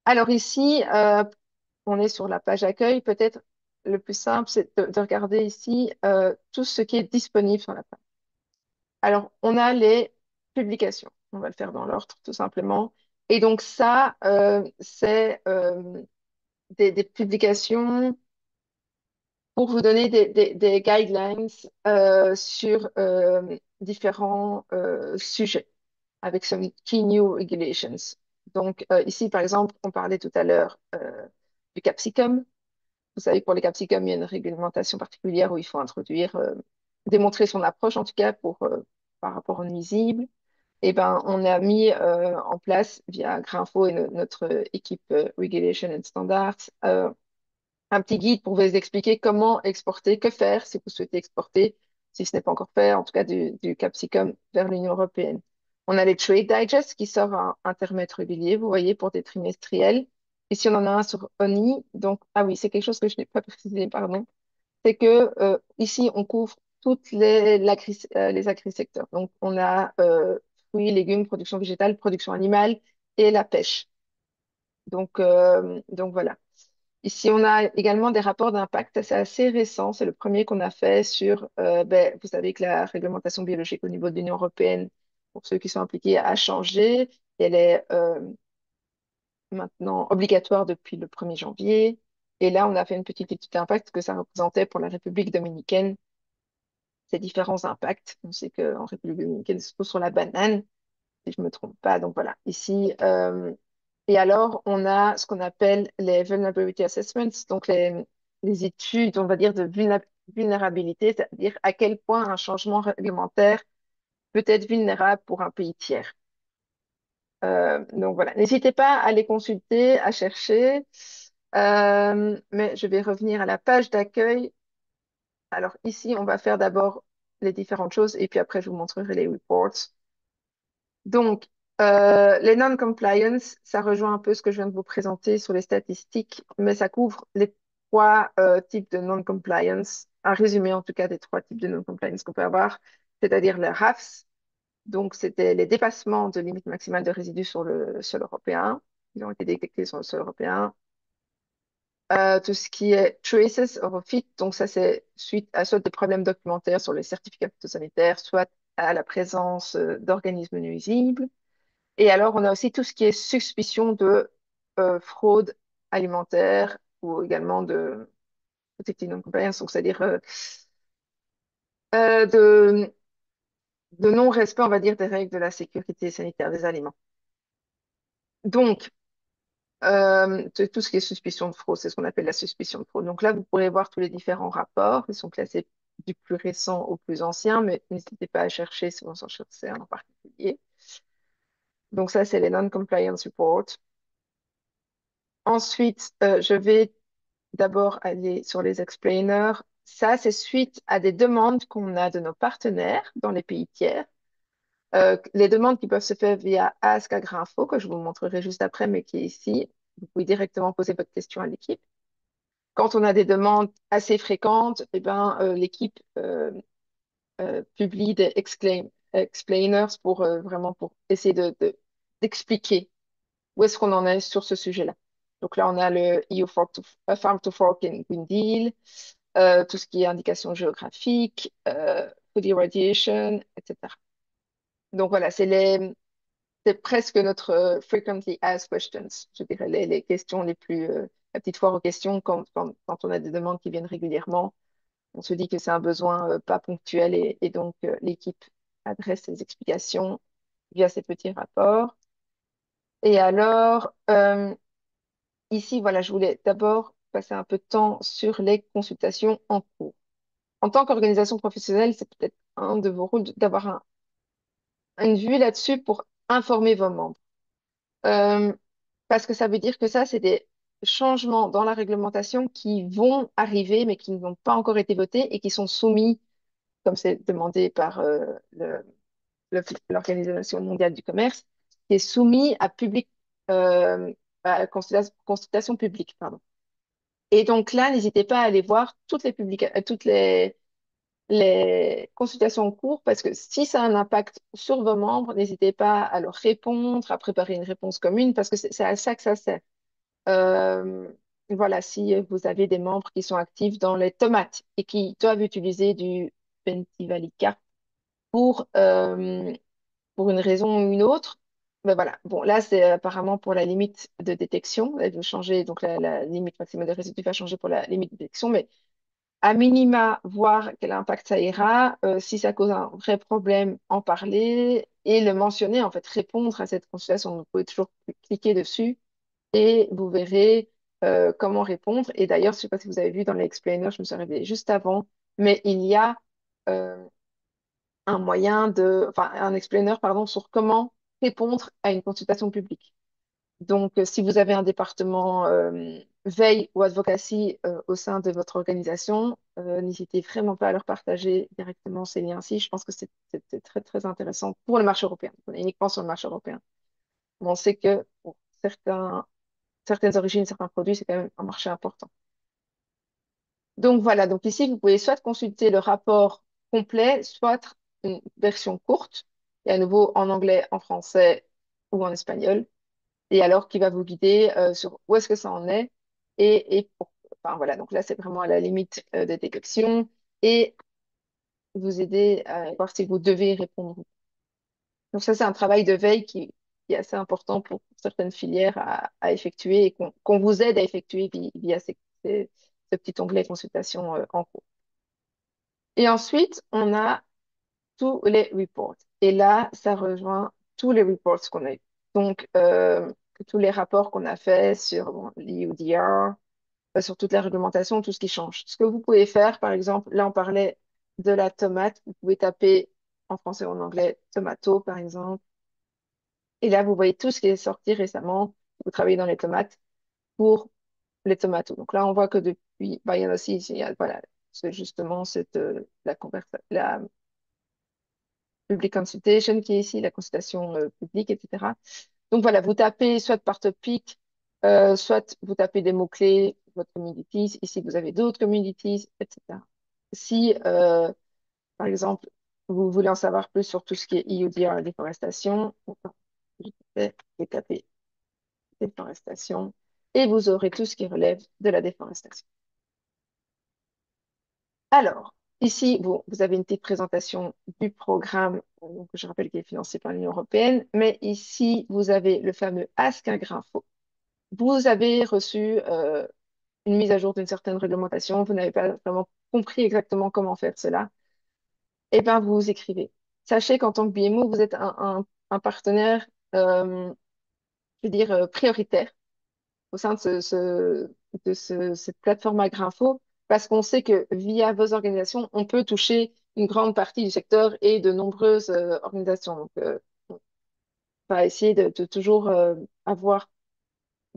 Alors ici, on est sur la page accueil. Peut-être le plus simple, c'est de regarder ici tout ce qui est disponible sur la page. Alors, on a les publications. On va le faire dans l'ordre, tout simplement. Et donc ça, c'est des publications pour vous donner des guidelines sur différents sujets avec some key new regulations. Donc ici, par exemple, on parlait tout à l'heure du capsicum. Vous savez, pour les capsicums, il y a une réglementation particulière où il faut introduire, démontrer son approche en tout cas par rapport aux nuisibles. Eh ben, on a mis en place via Grinfo et notre équipe Regulation and Standards un petit guide pour vous expliquer comment exporter, que faire si vous souhaitez exporter, si ce n'est pas encore fait, en tout cas du capsicum vers l'Union européenne. On a les Trade Digest qui sort un intermède régulier, vous voyez, pour des trimestriels. Ici, on en a un sur ONI. Donc, ah oui, c'est quelque chose que je n'ai pas précisé, pardon. C'est que ici, on couvre toutes les agri-secteurs. Donc, on a fruits, légumes, production végétale, production animale et la pêche. Donc voilà. Ici, on a également des rapports d'impact. C'est assez récent. C'est le premier qu'on a fait sur, vous savez que la réglementation biologique au niveau de l'Union européenne, pour ceux qui sont impliqués, a changé. Elle est maintenant obligatoire depuis le 1er janvier. Et là, on a fait une petite étude d'impact que ça représentait pour la République dominicaine, ces différents impacts. On sait qu'en République dominicaine, c'est surtout sur la banane, si je ne me trompe pas. Donc voilà, ici. Et alors, on a ce qu'on appelle les vulnerability assessments, donc les études, on va dire, de vulnérabilité, c'est-à-dire à quel point un changement réglementaire peut être vulnérable pour un pays tiers. Donc voilà, n'hésitez pas à les consulter, à chercher. Mais je vais revenir à la page d'accueil. Alors ici, on va faire d'abord les différentes choses et puis après, je vous montrerai les reports. Donc, Les non-compliance, ça rejoint un peu ce que je viens de vous présenter sur les statistiques, mais ça couvre les trois types de non-compliance, un résumé en tout cas des trois types de non-compliance qu'on peut avoir, c'est-à-dire le RAFS, donc c'était les dépassements de limite maximale de résidus sur le sol européen, ils ont été détectés sur le sol européen. Tout ce qui est traces of fit, donc ça c'est suite à soit des problèmes documentaires sur les certificats phytosanitaires, soit à la présence d'organismes nuisibles. Et alors, on a aussi tout ce qui est suspicion de fraude alimentaire ou également de protective non-compliance, donc c'est-à-dire euh, de, de non-respect, on va dire, des règles de la sécurité sanitaire des aliments. Donc, tout ce qui est suspicion de fraude, c'est ce qu'on appelle la suspicion de fraude. Donc là, vous pourrez voir tous les différents rapports. Ils sont classés du plus récent au plus ancien, mais n'hésitez pas à chercher si vous en cherchez un en particulier. Donc ça, c'est les non-compliance reports. Ensuite, je vais d'abord aller sur les explainers. Ça, c'est suite à des demandes qu'on a de nos partenaires dans les pays tiers. Les demandes qui peuvent se faire via Ask Agrinfo, que je vous montrerai juste après, mais qui est ici. Vous pouvez directement poser votre question à l'équipe. Quand on a des demandes assez fréquentes, eh ben, l'équipe publie des explainers pour vraiment pour essayer d'expliquer où est-ce qu'on en est sur ce sujet-là. Donc là, on a le EU Farm to Fork and Green Deal, tout ce qui est indication géographique, food irradiation, etc. Donc voilà, c'est presque notre frequently asked questions, je dirais les questions les plus, la petite foire aux questions quand on a des demandes qui viennent régulièrement. On se dit que c'est un besoin pas ponctuel et donc l'équipe adresse ses explications via ces petits rapports. Et alors, ici, voilà, je voulais d'abord passer un peu de temps sur les consultations en cours. En tant qu'organisation professionnelle, c'est peut-être un de vos rôles d'avoir une vue là-dessus pour informer vos membres. Euh, Parce que ça veut dire que ça, c'est des changements dans la réglementation qui vont arriver, mais qui n'ont pas encore été votés et qui sont soumis, comme c'est demandé par l'Organisation mondiale du commerce, qui est soumis à à consultation publique, pardon. Et donc là, n'hésitez pas à aller voir toutes les consultations en cours parce que si ça a un impact sur vos membres, n'hésitez pas à leur répondre, à préparer une réponse commune parce que c'est à ça que ça sert. Euh, voilà, si vous avez des membres qui sont actifs dans les tomates et qui doivent utiliser du Pentivalica pour, euh, pour une raison ou une autre, ben voilà. Bon, là, c'est apparemment pour la limite de détection. Elle veut changer, donc la limite maximale de résidus va changer pour la limite de détection, mais à minima, voir quel impact ça ira, si ça cause un vrai problème, en parler et le mentionner, en fait, répondre à cette consultation. Vous pouvez toujours cliquer dessus et vous verrez comment répondre. Et d'ailleurs, je ne sais pas si vous avez vu dans l'explainer, je me suis réveillée juste avant, mais il y a euh, enfin, un explainer, pardon, sur comment répondre à une consultation publique. Donc, si vous avez un département veille ou advocacy au sein de votre organisation, n'hésitez vraiment pas à leur partager directement ces liens-ci. Je pense que c'est très, très intéressant pour le marché européen. On est uniquement sur le marché européen. Mais on sait que pour certaines origines, certains produits, c'est quand même un marché important. Donc voilà, donc ici, vous pouvez soit consulter le rapport complet, soit une version courte, et à nouveau en anglais, en français ou en espagnol, et alors qui va vous guider sur où est-ce que ça en est enfin voilà, donc là, c'est vraiment à la limite des détections et vous aider à voir si vous devez y répondre. Donc ça, c'est un travail de veille qui est assez important pour certaines filières à effectuer et qu'on vous aide à effectuer via ce petit onglet consultation en cours. Et ensuite, on a tous les reports. Et là, ça rejoint tous les reports qu'on a eu. Donc, tous les rapports qu'on a faits sur bon, l'EUDR, sur toute la réglementation, tout ce qui change. Ce que vous pouvez faire, par exemple, là, on parlait de la tomate. Vous pouvez taper en français ou en anglais tomato, par exemple. Et là, vous voyez tout ce qui est sorti récemment. Vous travaillez dans les tomates pour les tomates. Donc là, on voit que depuis, bah, il y en a aussi, voilà, c'est justement la public consultation qui est ici, la consultation publique, etc. Donc voilà, vous tapez soit par topic, soit vous tapez des mots-clés, votre communities. Ici, vous avez d'autres communities, etc. Si, par exemple, vous voulez en savoir plus sur tout ce qui est EUDR, déforestation, je vais taper déforestation et vous aurez tout ce qui relève de la déforestation. Alors, ici, vous avez une petite présentation du programme, donc, je rappelle qu'il est financé par l'Union européenne, mais ici, vous avez le fameux Ask un Grinfo. Vous avez reçu une mise à jour d'une certaine réglementation, vous n'avez pas vraiment compris exactement comment faire cela, eh bien, vous écrivez. Sachez qu'en tant que BMO, vous êtes un partenaire, je veux dire, prioritaire au sein de cette plateforme Agrinfo, parce qu'on sait que via vos organisations, on peut toucher une grande partie du secteur et de nombreuses organisations. Donc, on va essayer de toujours avoir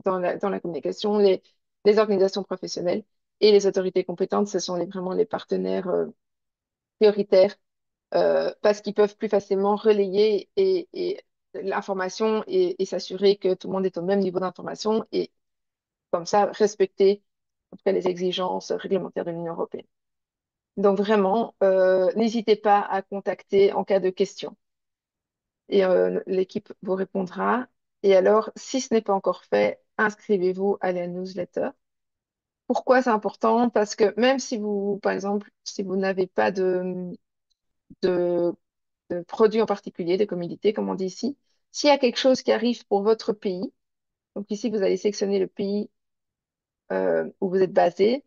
dans la communication les organisations professionnelles et les autorités compétentes, ce sont vraiment les partenaires prioritaires parce qu'ils peuvent plus facilement relayer et l'information et s'assurer que tout le monde est au même niveau d'information et comme ça respecter en tout cas les exigences réglementaires de l'Union européenne. Donc vraiment, n'hésitez pas à contacter en cas de question et l'équipe vous répondra. Et alors, si ce n'est pas encore fait, inscrivez-vous à la newsletter. Pourquoi c'est important? Parce que même si vous, par exemple, si vous n'avez pas de, de produit en particulier, de commodité, comme on dit ici, s'il y a quelque chose qui arrive pour votre pays, donc ici vous allez sélectionner le pays où vous êtes basé,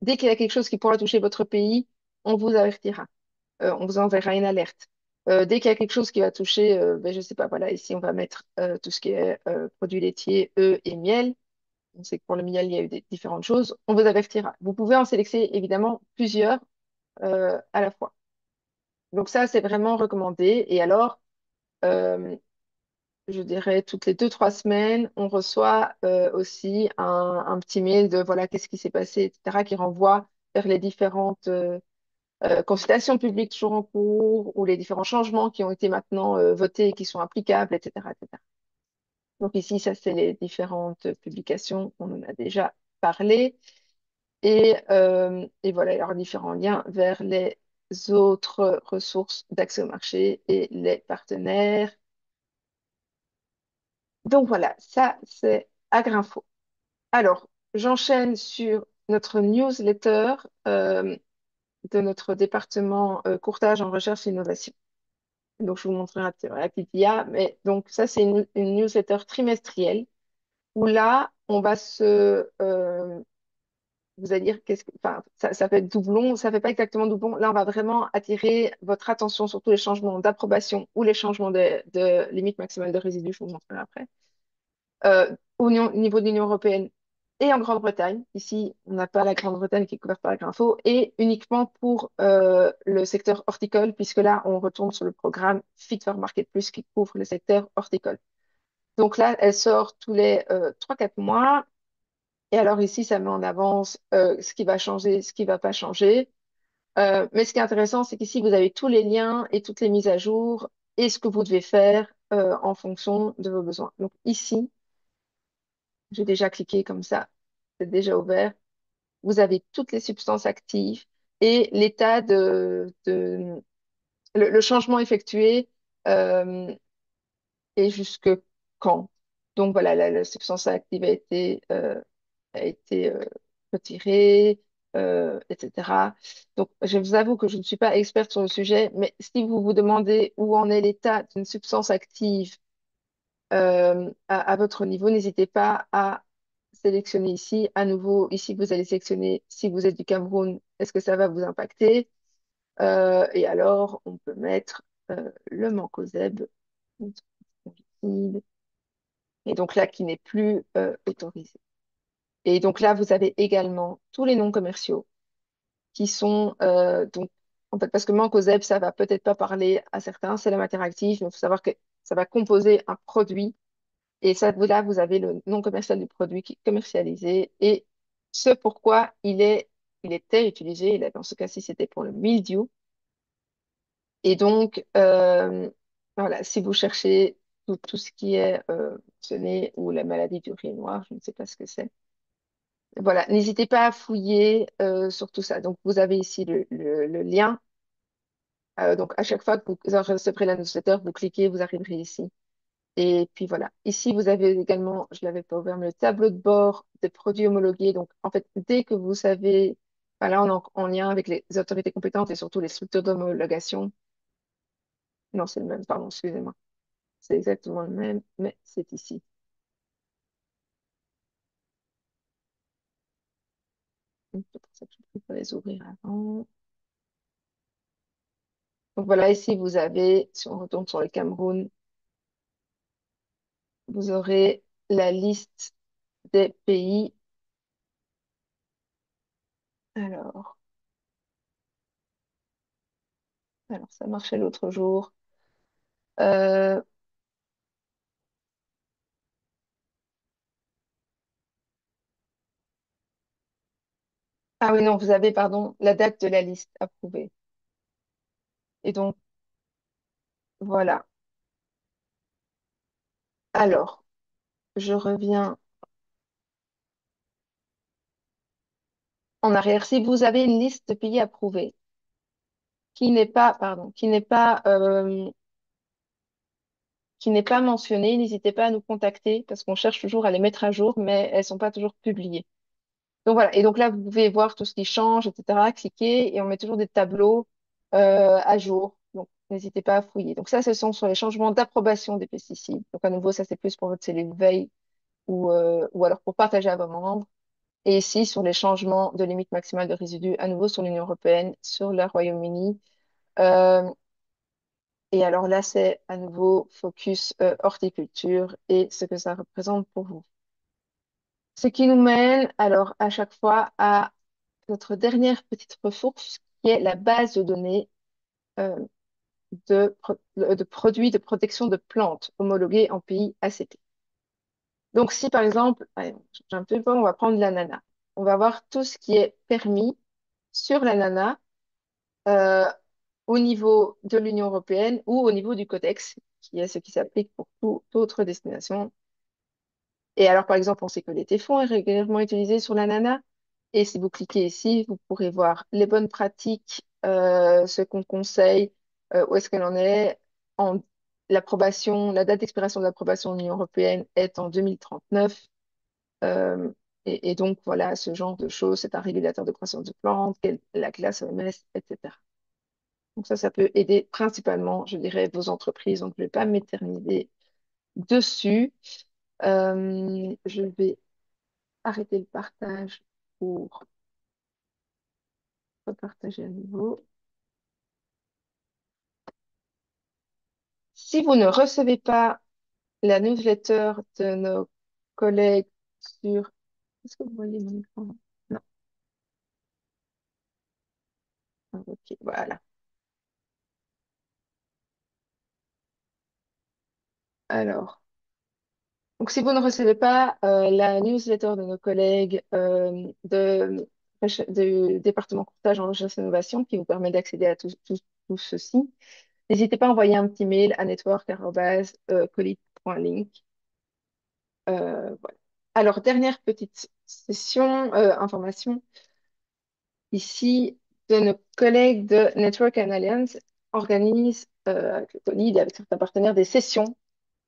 dès qu'il y a quelque chose qui pourra toucher votre pays, on vous avertira. On vous enverra une alerte. Dès qu'il y a quelque chose qui va toucher, ben, je sais pas, voilà, ici on va mettre tout ce qui est produits laitiers, œufs et miel. On sait que pour le miel, il y a eu différentes choses. On vous avertira. Vous pouvez en sélectionner évidemment plusieurs à la fois. Donc ça, c'est vraiment recommandé. Et alors, euh, je dirais toutes les 2, 3 semaines, on reçoit aussi un petit mail de voilà, qu'est-ce qui s'est passé, etc., qui renvoie vers les différentes consultations publiques toujours en cours ou les différents changements qui ont été maintenant votés et qui sont applicables, etc., etc. Donc ici, ça, c'est les différentes publications, on en a déjà parlé. Et voilà, il y aura différents liens vers les autres ressources d'accès au marché et les partenaires. Donc voilà, ça, c'est Agrinfo. Alors, j'enchaîne sur notre newsletter de notre département courtage en recherche et innovation. Donc, je vous montrerai rapidement. Mais donc, ça, c'est une newsletter trimestrielle où là, on va vous allez dire, enfin, ça fait doublon, ça fait pas exactement doublon. Là, on va vraiment attirer votre attention sur tous les changements d'approbation ou les changements de limite maximale de résidus, je vous montrerai après, au niveau de l'Union européenne et en Grande-Bretagne. Ici, on n'a pas la Grande-Bretagne qui est couverte par la Grinfo, et uniquement pour le secteur horticole, puisque là, on retourne sur le programme Fit for Market Plus qui couvre le secteur horticole. Donc là, elle sort tous les 3-4 mois. Et alors ici, ça met en avance ce qui va changer, ce qui va pas changer. Mais ce qui est intéressant, c'est qu'ici, vous avez tous les liens et toutes les mises à jour et ce que vous devez faire en fonction de vos besoins. Donc ici, j'ai déjà cliqué comme ça, c'est déjà ouvert. Vous avez toutes les substances actives et l'état le changement effectué euh, et jusque quand. Donc voilà, la substance active a été retirée, etc. Donc je vous avoue que je ne suis pas experte sur le sujet, mais si vous vous demandez où en est l'état d'une substance active à votre niveau, n'hésitez pas à sélectionner ici. À nouveau, ici, vous allez sélectionner si vous êtes du Cameroun, est-ce que ça va vous impacter? Et alors, on peut mettre le mancozeb, et donc là, qui n'est plus autorisé. Et donc là, vous avez également tous les noms commerciaux qui sont donc en fait parce que mancozeb, ça va peut-être pas parler à certains, c'est la matière active, mais il faut savoir que ça va composer un produit. Et ça, là, vous avez le nom commercial du produit qui est commercialisé et ce pourquoi il était utilisé. Et là, dans ce cas-ci, c'était pour le mildiou. Et donc, voilà, si vous cherchez tout ce qui est mentionné ou la maladie du riz noir, je ne sais pas ce que c'est. Voilà, n'hésitez pas à fouiller sur tout ça. Donc, vous avez ici le lien. Donc, à chaque fois que vous recevrez la newsletter, vous cliquez, vous arriverez ici. Et puis voilà. Ici, vous avez également, je ne l'avais pas ouvert, mais le tableau de bord des produits homologués. Donc, en fait, dès que vous savez, voilà, on est en lien avec les autorités compétentes et surtout les structures d'homologation. Non, c'est le même, pardon, excusez-moi. C'est exactement le même, mais c'est ici. Donc, c'est pour ça que je ne peux pas les ouvrir avant. Donc voilà, ici, vous avez, si on retourne sur le Cameroun, vous aurez la liste des pays. Alors, alors ça marchait l'autre jour. Euh, ah oui, non, vous avez, pardon, la date de la liste approuvée. Et donc, voilà. Alors, je reviens en arrière. Si vous avez une liste de pays approuvés qui n'est pas mentionnée, n'hésitez pas à nous contacter parce qu'on cherche toujours à les mettre à jour, mais elles sont pas toujours publiées. Donc voilà. Et donc là, vous pouvez voir tout ce qui change, etc. Cliquez et on met toujours des tableaux à jour. Donc, n'hésitez pas à fouiller. Donc ça, ce sont sur les changements d'approbation des pesticides. Donc à nouveau, ça c'est plus pour votre cellule veille ou alors pour partager à vos membres. Et ici, sur les changements de limite maximale de résidus, à nouveau sur l'Union européenne, sur le Royaume-Uni. Euh, et alors là, c'est à nouveau focus horticulture et ce que ça représente pour vous. Ce qui nous mène alors à chaque fois à notre dernière petite ressource qui est la base de données euh, de produits de protection de plantes homologués en pays ACP. Donc si par exemple, allez, j'ai un peu peur, on va prendre l'ananas. On va voir tout ce qui est permis sur l'ananas euh, au niveau de l'Union européenne ou au niveau du Codex, qui est ce qui s'applique pour toute autre destination. Et alors, par exemple, on sait que les téflons est régulièrement utilisé sur l'ananas. Et si vous cliquez ici, vous pourrez voir les bonnes pratiques, ce qu'on conseille, où est-ce qu'elle en est. En, l'approbation, la date d'expiration de l'approbation de l'Union européenne est en 2039. Euh, et donc, voilà, ce genre de choses. C'est un régulateur de croissance de plantes, la classe OMS, etc. Donc ça peut aider principalement, je dirais, vos entreprises. Donc, je ne vais pas m'éterniser dessus. Je vais arrêter le partage pour repartager à nouveau. Si vous ne recevez pas la newsletter de nos collègues sur... Est-ce que vous voyez mon écran? Non. Ah, ok, voilà. Alors, donc si vous ne recevez pas la newsletter de nos collègues du département courtage en recherche et innovation qui vous permet d'accéder à tout ceci, n'hésitez pas à envoyer un petit mail à network@colit.link. Voilà. Alors, dernière petite session, information ici de nos collègues de Network and Alliance organisent avec le COLID et avec certains partenaires des sessions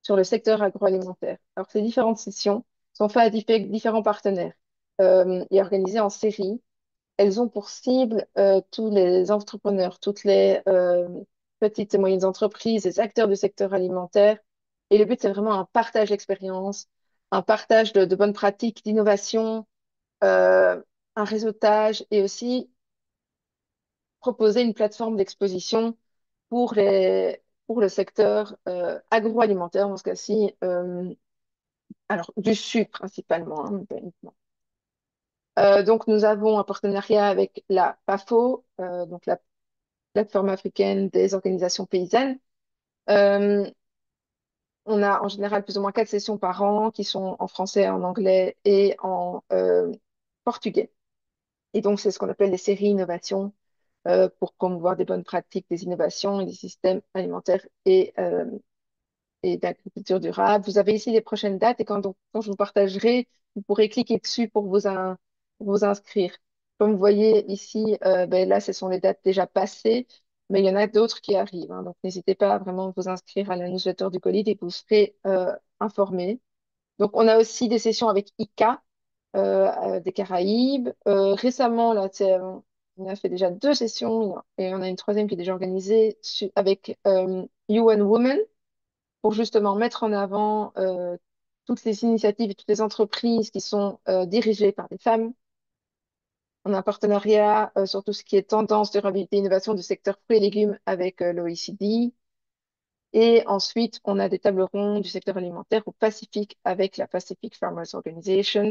sur le secteur agroalimentaire. Alors, ces différentes sessions sont faites à différents partenaires et organisées en série. Elles ont pour cible tous les entrepreneurs, toutes les petites et moyennes entreprises, les acteurs du secteur alimentaire. Et le but, c'est vraiment un partage d'expérience, un partage de bonnes pratiques, d'innovation, euh, un réseautage et aussi proposer une plateforme d'exposition pour le secteur agroalimentaire, dans ce cas-ci, alors du sucre principalement, hein, mais pas uniquement. Donc, nous avons un partenariat avec la PAFO, donc la plateforme africaine des organisations paysannes. Euh, on a en général plus ou moins 4 sessions par an qui sont en français, en anglais et en portugais. Et donc, c'est ce qu'on appelle les séries innovation. pour promouvoir des bonnes pratiques, des innovations et des systèmes alimentaires et d'agriculture durable. Vous avez ici les prochaines dates et quand je vous partagerai, vous pourrez cliquer dessus pour vous inscrire. Comme vous voyez ici, ben là, ce sont les dates déjà passées, mais il y en a d'autres qui arrivent, hein. Donc, n'hésitez pas à vraiment vous inscrire à la newsletter du Colit et vous serez informés. Donc, on a aussi des sessions avec ICA des Caraïbes. Récemment, là, tu sais, on a fait déjà 2 sessions et on a une troisième qui est déjà organisée avec UN Women pour justement mettre en avant toutes les initiatives et toutes les entreprises qui sont dirigées par des femmes. On a un partenariat sur tout ce qui est tendance, durabilité, innovation du secteur fruits et légumes avec l'OECD. Et ensuite, on a des tables rondes du secteur alimentaire au Pacifique avec la Pacific Farmers Organizations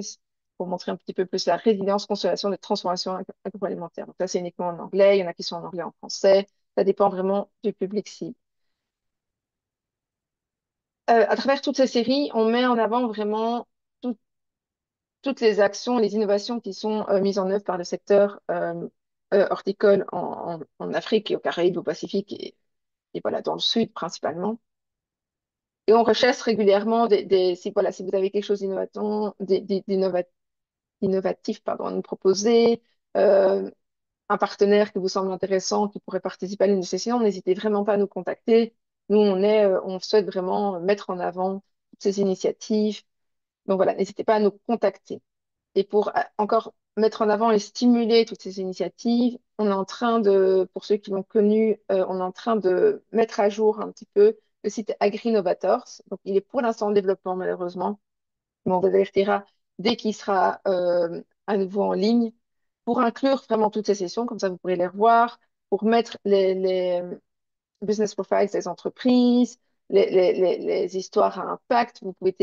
pour montrer un petit peu plus la résilience, consolidation des transformations agroalimentaires. Donc là, c'est uniquement en anglais. Il y en a qui sont en anglais, en français. Ça dépend vraiment du public cible. À travers toutes ces séries, on met en avant vraiment tout- toutes les actions, les innovations qui sont mises en œuvre par le secteur horticole en Afrique et aux Caraïbes, au Pacifique et voilà, dans le Sud principalement. Et on recherche régulièrement si, voilà, si vous avez quelque chose d'innovatif, pardon, à nous proposer, euh, un partenaire qui vous semble intéressant, qui pourrait participer à l'une de ces sessions, n'hésitez vraiment pas à nous contacter. Nous, on souhaite vraiment mettre en avant toutes ces initiatives. Donc voilà, n'hésitez pas à nous contacter. Et pour encore mettre en avant et stimuler toutes ces initiatives, on est en train de, pour ceux qui l'ont connu, on est en train de mettre à jour un petit peu le site AgriNovators. Donc, il est pour l'instant en développement, malheureusement, mais on vous avertira dès qu'il sera à nouveau en ligne pour inclure vraiment toutes ces sessions, comme ça vous pourrez les revoir, pour mettre les business profiles des entreprises, les histoires à impact. Vous pouvez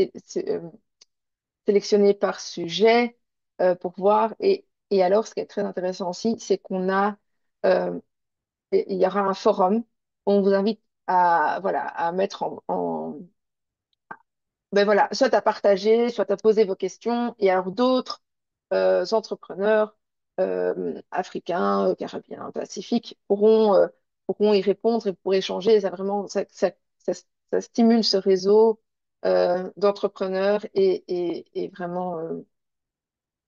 sélectionner par sujet pour voir. Et alors, ce qui est très intéressant aussi, c'est euh, il y aura un forum. On vous invite à, voilà, à mettre ben voilà, soit à partager, soit à poser vos questions. Et alors, d'autres entrepreneurs africains, caribéens, pacifiques pourront y répondre et pour échanger. Ça vraiment, ça, ça stimule ce réseau d'entrepreneurs et vraiment.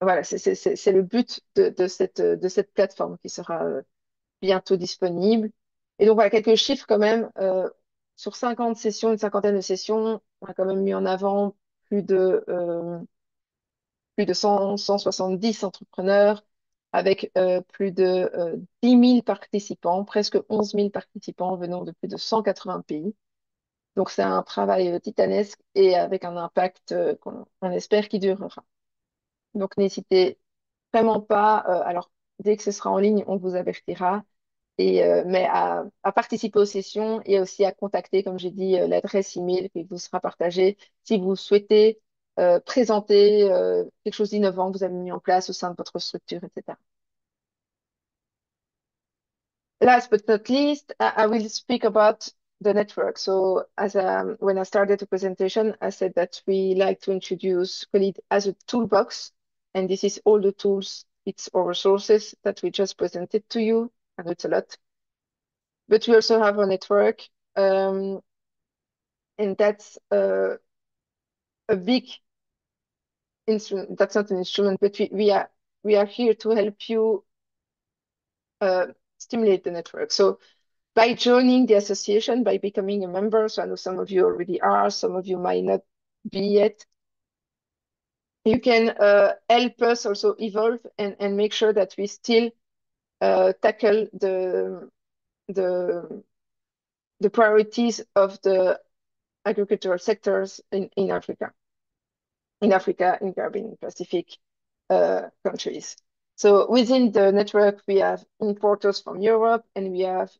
Voilà, c'est le but de cette plateforme qui sera bientôt disponible. Et donc voilà, quelques chiffres quand même. Sur 50 sessions, une cinquantaine de sessions, on a quand même mis en avant plus de, euh, plus de 170 entrepreneurs avec plus de 10 000 participants, presque 11 000 participants venant de plus de 180 pays. Donc c'est un travail titanesque et avec un impact on espère qui durera. Donc n'hésitez vraiment pas. Alors, dès que ce sera en ligne, on vous avertira. Mais à participer aux sessions et aussi à contacter, comme j'ai dit, l'adresse email qui vous sera partagée si vous souhaitez présenter quelque chose d'innovant que vous avez mis en place au sein de votre structure, etc. Last but not least, I will speak about the network. So, when I started the presentation, I said that we like to introduce Quilid as a toolbox, and this is all the tools, it's our resources that we just presented to you. I know it's a lot, but we also have a network, um, and that's a big instrument. That's not an instrument, but we are here to help you uh, stimulate the network. So by joining the association, by becoming a member, so I know some of you already are, some of you might not be yet, you can help us also evolve and make sure that we still tackle the the priorities of the agricultural sectors in Africa, in Caribbean, and Pacific countries. So within the network, we have importers from Europe and we have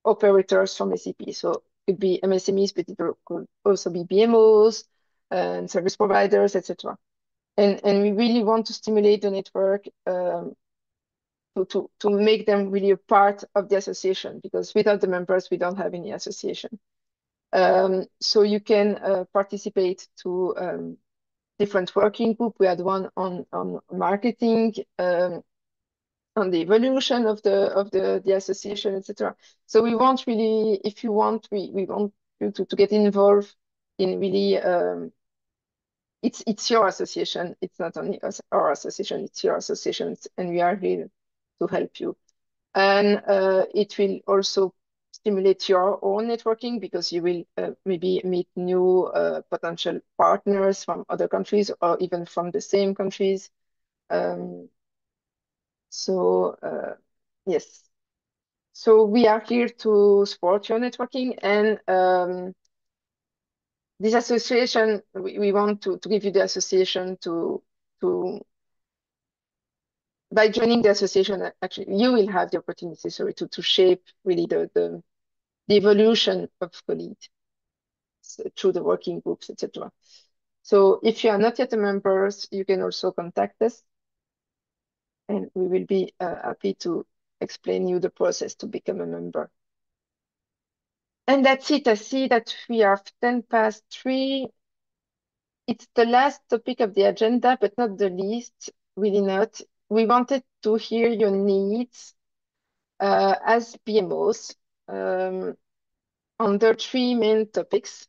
operators from ACP. So it could be MSMEs, but it could also be BMOs and service providers, etc. And we really want to stimulate the network to make them really a part of the association because without the members, we don't have any association. So you can participate to different working group. We had one on marketing, on the evolution of the association, etc. So we want really, if you want, we want you to get involved in really it's your association. It's not only us, our association, it's your association, and we are here to help you. And it will also stimulate your own networking because you will maybe meet new potential partners from other countries or even from the same countries. Um, so yes, so we are here to support your networking and this association, we want to give you the association to by joining the association, actually, you will have the opportunity, sorry, to shape really the evolution of Colleague through the working groups, etc. So if you are not yet a member, you can also contact us, and we will be happy to explain you the process to become a member. And that's it. I see that we are 10 past 3. It's the last topic of the agenda, but not the least, really not. We wanted to hear your needs as PMOs on the 3 main topics.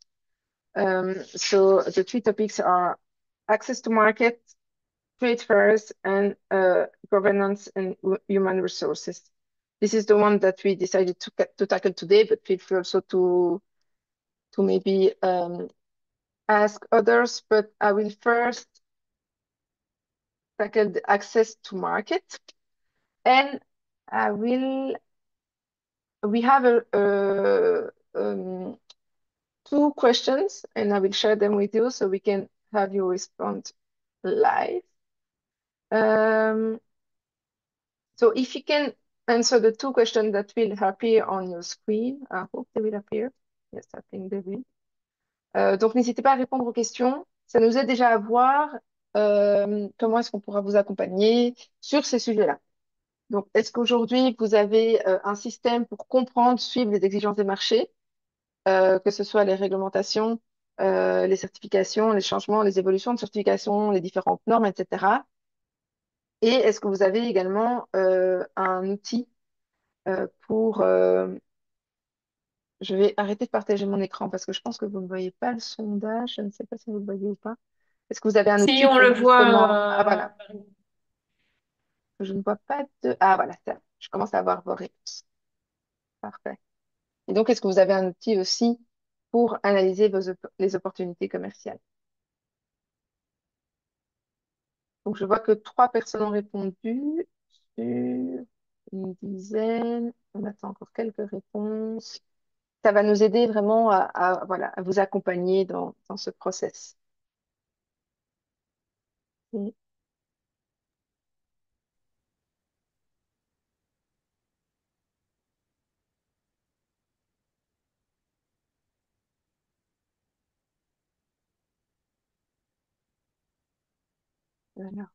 So the 3 topics are access to market, trade fairs, and governance and human resources. This is the one that we decided to tackle today, but feel free also to maybe ask others. But I will first tackle the access to market, and I will. We have 2 questions, and I will share them with you so we can have you respond live. So if you can answer the 2 questions that will appear on your screen, I hope they will appear. Yes, I think they will. Donc n'hésitez pas à répondre aux questions. Ça nous aide déjà à voir comment est-ce qu'on pourra vous accompagner sur ces sujets-là. Donc, est-ce qu'aujourd'hui, vous avez un système pour comprendre, suivre les exigences des marchés, que ce soit les réglementations, les certifications, les changements, les évolutions de certification, les différentes normes, etc. Et est-ce que vous avez également un outil pour... je vais arrêter de partager mon écran parce que je pense que vous ne voyez pas le sondage. Je ne sais pas si vous le voyez ou pas. Est-ce que vous avez un Si outil on le pour justement... Ah voit, voilà, je ne vois pas de... Ah voilà, ça, je commence à avoir vos réponses. Parfait. Et donc, est-ce que vous avez un outil aussi pour analyser les opportunités commerciales? Donc, je vois que 3 personnes ont répondu sur une dizaine. On attend encore quelques réponses. Ça va nous aider vraiment voilà, à vous accompagner dans ce process. Et voilà.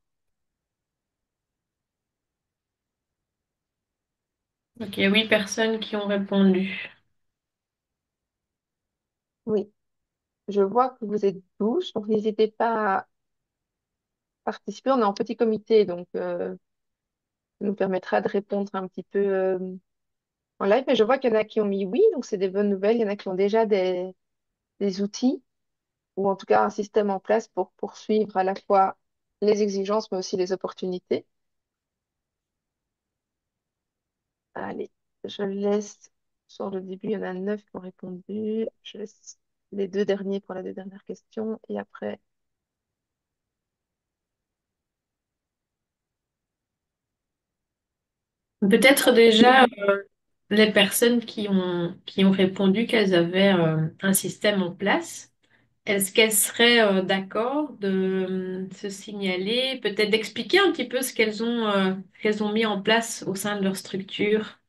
donc il y a 8 personnes qui ont répondu. Oui, je vois que vous êtes 12, donc n'hésitez pas à participer. On est en petit comité, donc ça nous permettra de répondre un petit peu en live. Mais je vois qu'il y en a qui ont mis oui, donc c'est des bonnes nouvelles. Il y en a qui ont déjà des outils, ou en tout cas un système en place pour poursuivre à la fois les exigences, mais aussi les opportunités. Allez, je laisse sur le début, il y en a 9 qui ont répondu. Je laisse les 2 derniers pour les 2 dernières questions. Et après, Peut-être déjà les personnes qui ont répondu qu'elles avaient un système en place. Est-ce qu'elles seraient d'accord de se signaler, peut-être d'expliquer un petit peu ce qu'elles ont mis en place au sein de leur structure?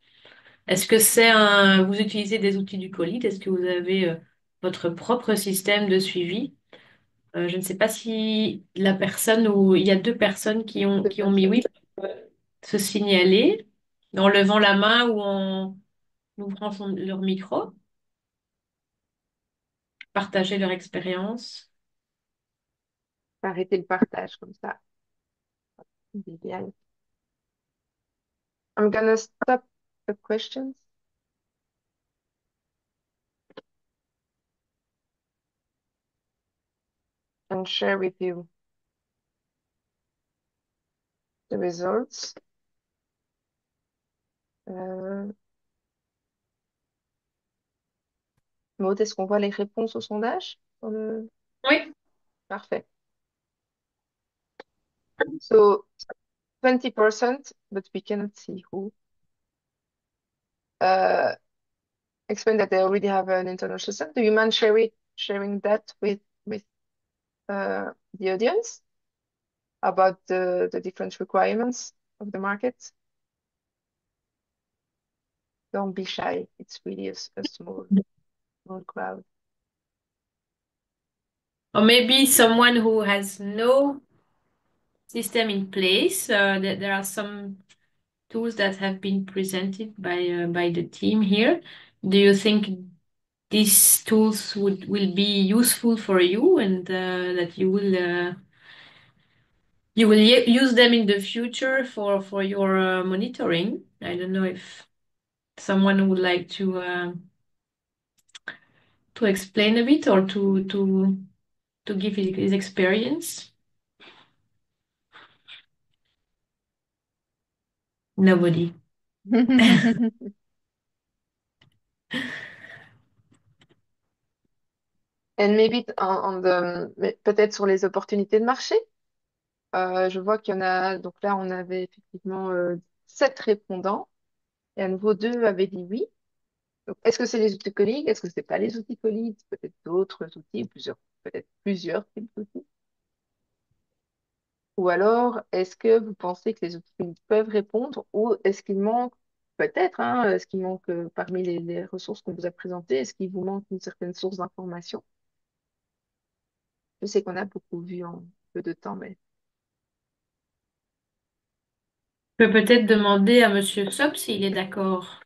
Est-ce que vous utilisez des outils du Colide? Est-ce que vous avez votre propre système de suivi? Je ne sais pas si la personne ou il y a 2 personnes deux qui ont mis oui, personnes. se signaler en levant la main ou en ouvrant leur micro, partager leur expérience. Arrêtez le partage comme ça. Idéal. I'm gonna stop the questions and share with you the results. Maud, est-ce qu'on voit les réponses au sondage? Oui. Parfait. So 20%, but we cannot see who, uh, explain that they already have an internal system. Do you mind sharing that with the audience about the different requirements of the market? Don't be shy. It's really a small crowd. Or maybe someone who has no system in place. There are some tools that have been presented by the team here. Do you think these tools will be useful for you and that you will use them in the future for your monitoring? I don't know if someone would like to explain a bit or to give his experience. Nobody. And maybe mais peut-être sur les opportunités de marché. Je vois qu'il y en a, donc là on avait effectivement 7 répondants et à nouveau 2 avaient dit oui. Donc, est-ce que c'est les outils Colleague? Est-ce que c'est pas les outils Colleague? Peut-être d'autres outils, peut-être plusieurs types d'outils. Ou alors, est-ce que vous pensez que les outils Colleague peuvent répondre ou est-ce qu'il manque, peut-être, hein, est-ce qu'il manque parmi les ressources qu'on vous a présentées, est-ce qu'il vous manque une certaine source d'information? Je sais qu'on a beaucoup vu en peu de temps, mais Je peux peut-être demander à Monsieur Sop s'il est d'accord.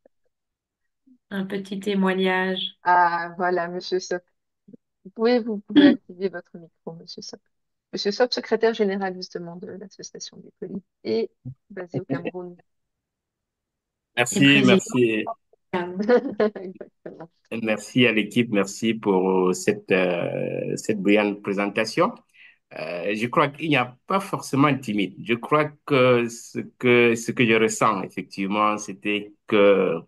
Un petit témoignage. ah voilà, Monsieur Sop. Vous pouvez activer votre micro, Monsieur Sop. Monsieur Sop, secrétaire général justement de l'association des colis et basé au Cameroun. Et Merci, président. merci, Exactement. merci à l'équipe, merci pour cette brillante présentation. Je crois qu'il n'y a pas forcément de timide. Je crois que ce que je ressens, effectivement, c'était que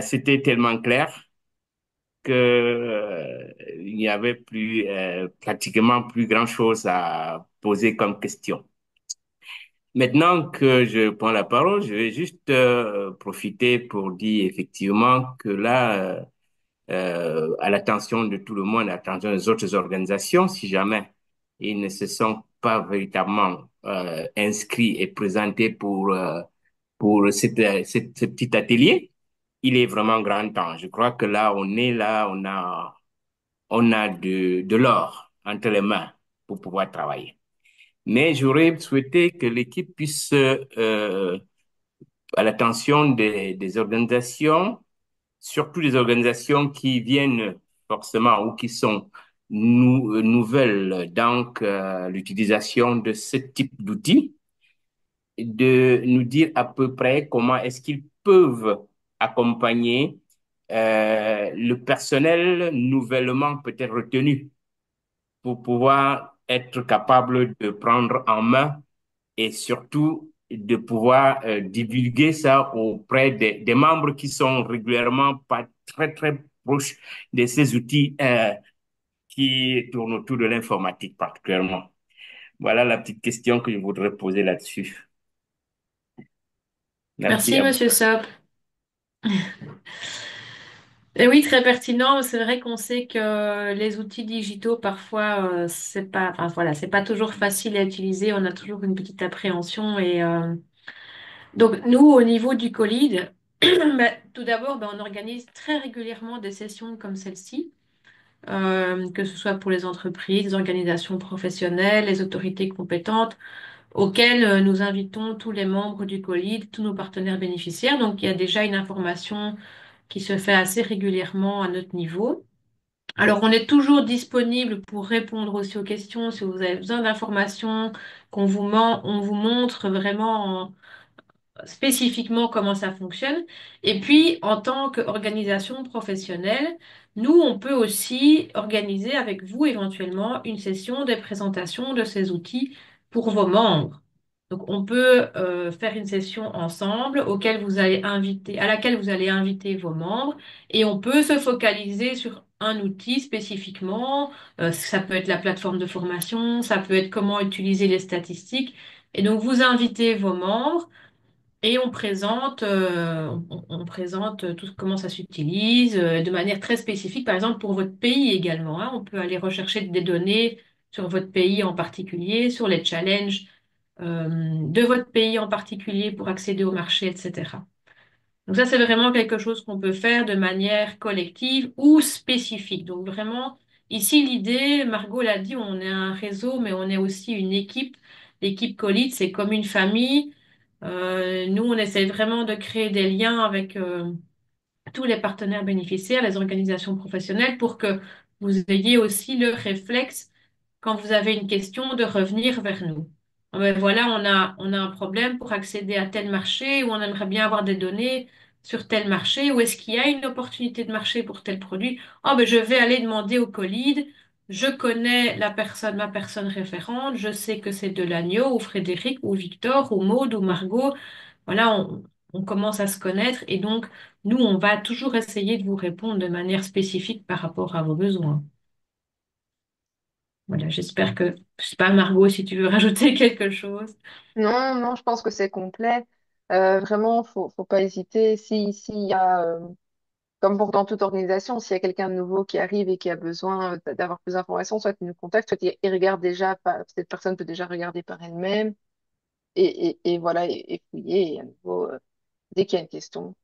c'était tellement clair que il n'y avait plus pratiquement plus grand-chose à poser comme question. Maintenant que je prends la parole, je vais juste profiter pour dire effectivement que là, à l'attention de tout le monde, à l'attention des autres organisations, si jamais ils ne se sont pas véritablement inscrits et présentés pour ce petit atelier, il est vraiment grand temps. Je crois que là, on a de l'or entre les mains pour pouvoir travailler. Mais j'aurais souhaité que l'équipe puisse, à l'attention des organisations, surtout les organisations qui viennent forcément ou qui sont nouvelles dans l'utilisation de ce type d'outils, de nous dire à peu près comment est-ce qu'ils peuvent accompagner le personnel nouvellement peut-être retenu pour pouvoir être capable de prendre en main et surtout de pouvoir divulguer ça auprès des membres qui sont régulièrement pas très, très proches de ces outils qui tournent autour de l'informatique particulièrement. Voilà la petite question que je voudrais poser là-dessus. Merci Merci, à vous. Monsieur Sop. Et oui, très pertinent. C'est vrai qu'on sait que les outils digitaux, parfois, c'est pas, enfin voilà, c'est pas toujours facile à utiliser. On a toujours une petite appréhension. Et donc, nous, au niveau du Colide, tout d'abord, on organise très régulièrement des sessions comme celle-ci, que ce soit pour les entreprises, les organisations professionnelles, les autorités compétentes, auxquelles nous invitons tous les membres du Colide, tous nos partenaires bénéficiaires. Donc, il y a déjà une information qui se fait assez régulièrement à notre niveau. Alors, on est toujours disponible pour répondre aussi aux questions si vous avez besoin d'informations, on vous montre vraiment spécifiquement comment ça fonctionne. Et puis, en tant qu'organisation professionnelle, nous, on peut aussi organiser avec vous éventuellement une session de présentation de ces outils pour vos membres. Donc, on peut faire une session ensemble à laquelle vous allez inviter vos membres et on peut se focaliser sur un outil spécifiquement. Ça peut être la plateforme de formation, ça peut être comment utiliser les statistiques. Et donc, vous invitez vos membres et on présente tout comment ça s'utilise de manière très spécifique, par exemple pour votre pays également, hein. On peut aller rechercher des données sur votre pays en particulier, sur les challenges de votre pays en particulier pour accéder au marché, etc. Donc ça, c'est vraiment quelque chose qu'on peut faire de manière collective ou spécifique. Donc vraiment, ici, l'idée, Margot l'a dit, on est un réseau, mais on est aussi une équipe. L'équipe Colit, c'est comme une famille. Nous, on essaie vraiment de créer des liens avec tous les partenaires bénéficiaires, les organisations professionnelles, pour que vous ayez aussi le réflexe, quand vous avez une question, de revenir vers nous. Ah ben voilà, on a un problème pour accéder à tel marché, ou on aimerait bien avoir des données sur tel marché, ou est-ce qu'il y a une opportunité de marché pour tel produit? Ah ben je vais aller demander au Colide. Je connais la personne, ma personne référente, je sais que c'est Delagno, ou Frédéric, ou Victor, ou Maude, ou Margot. Voilà, on commence à se connaître et donc nous, on va toujours essayer de vous répondre de manière spécifique par rapport à vos besoins. Voilà, j'espère que, je sais pas, Margot, si tu veux rajouter quelque chose. Non, non, je pense que c'est complet. Vraiment, faut pas hésiter. S'il y a, comme pour dans toute organisation, s'il y a quelqu'un de nouveau qui arrive et qui a besoin d'avoir plus d'informations, soit il nous contacte, soit il regarde déjà, cette personne peut déjà regarder par elle-même et voilà, et fouiller. Et à nouveau, dès qu'il y a une question,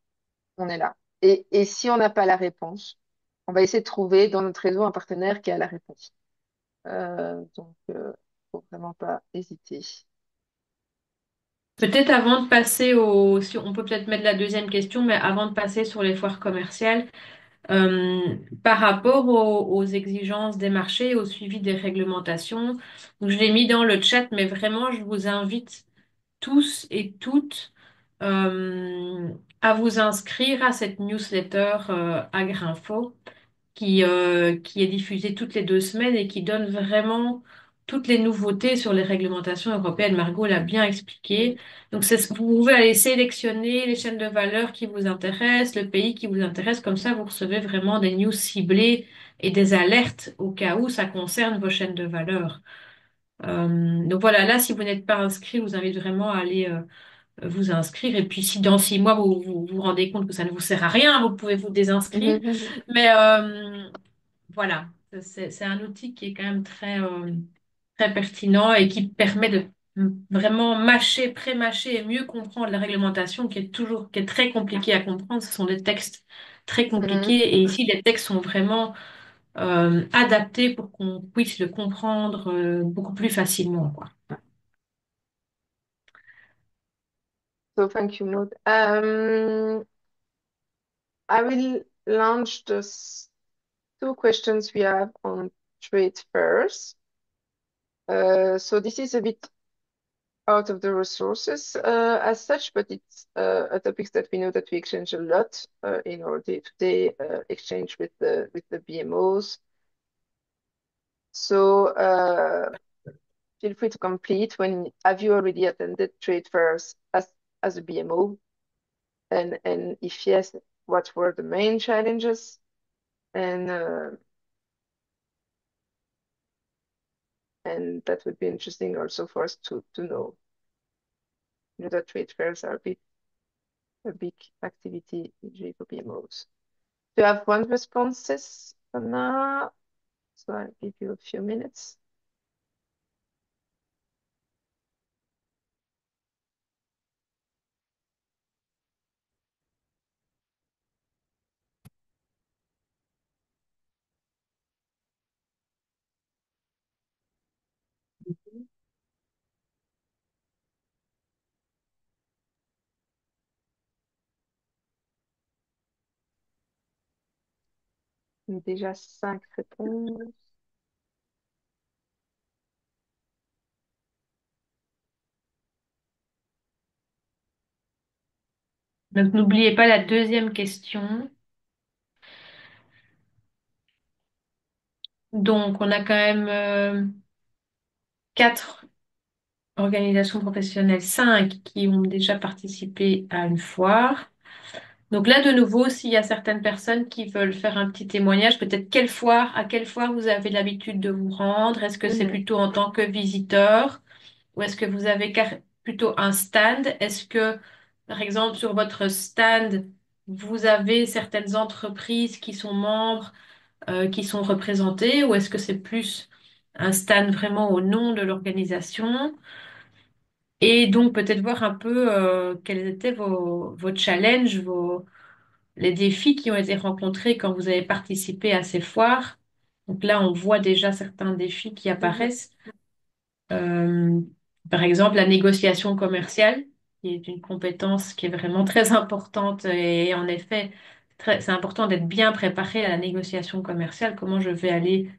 on est là. Et si on n'a pas la réponse, on va essayer de trouver dans notre réseau un partenaire qui a la réponse. Faut vraiment pas hésiter. Peut-être avant de passer si on peut peut-être mettre la deuxième question, mais avant de passer sur les foires commerciales, euh, par rapport aux exigences des marchés, au suivi des réglementations, donc je l'ai mis dans le chat, mais vraiment, je vous invite tous et toutes euh, à vous inscrire à cette newsletter Agrinfo qui est diffusée toutes les 2 semaines et qui donne vraiment toutes les nouveautés sur les réglementations européennes. Margot l'a bien expliqué. Mm. Donc, vous pouvez aller sélectionner les chaînes de valeur qui vous intéressent, le pays qui vous intéresse. Comme ça, vous recevez vraiment des news ciblées et des alertes au cas où ça concerne vos chaînes de valeur. Donc voilà, là, si vous n'êtes pas inscrit, je vous invite vraiment à aller vous inscrire. Et puis, si dans 6 mois, vous rendez compte que ça ne vous sert à rien, vous pouvez vous désinscrire. Mais voilà, c'est un outil qui est quand même très pertinent et qui permet de vraiment mâcher, pré-mâcher et mieux comprendre la réglementation qui est très compliquée à comprendre. Ce sont des textes très Mhm. compliqués et ici, les textes sont vraiment adaptés pour qu'on puisse le comprendre beaucoup plus facilement, quoi. So thank you, Maud. I will launch the two questions we have on trade fairs. So this is a bit out of the resources as such, but it's a topic that we know that we exchange a lot in our day-to-day exchange with the BMOs. So feel free to complete when have you already attended trade fairs as a BMO, and if yes, what were the main challenges? And and that would be interesting also for us to know. You know that trade fairs are a big activity usually for BMOs. Do you have one responses for now? So I'll give you a few minutes. Déjà 5 réponses. Donc, n'oubliez pas la deuxième question. Donc, on a quand même quatre organisations professionnelles, cinq qui ont déjà participé à une foire. Donc là, de nouveau, s'il y a certaines personnes qui veulent faire un petit témoignage, peut-être à quelle foire vous avez l'habitude de vous rendre? Est-ce que c'est Mhm. plutôt en tant que visiteur ou est-ce que vous avez plutôt un stand? Est-ce que, par exemple, sur votre stand, vous avez certaines entreprises qui sont membres, qui sont représentées ou est-ce que c'est plus un stand vraiment au nom de l'organisation? Et donc peut-être voir un peu quels étaient vos challenges, les défis qui ont été rencontrés quand vous avez participé à ces foires. Donc là, on voit déjà certains défis qui Mhm. apparaissent. Euh, Par exemple, la négociation commerciale, qui est une compétence qui est vraiment très importante. Et en effet, c'est important d'être bien préparé à la négociation commerciale. Comment je vais aller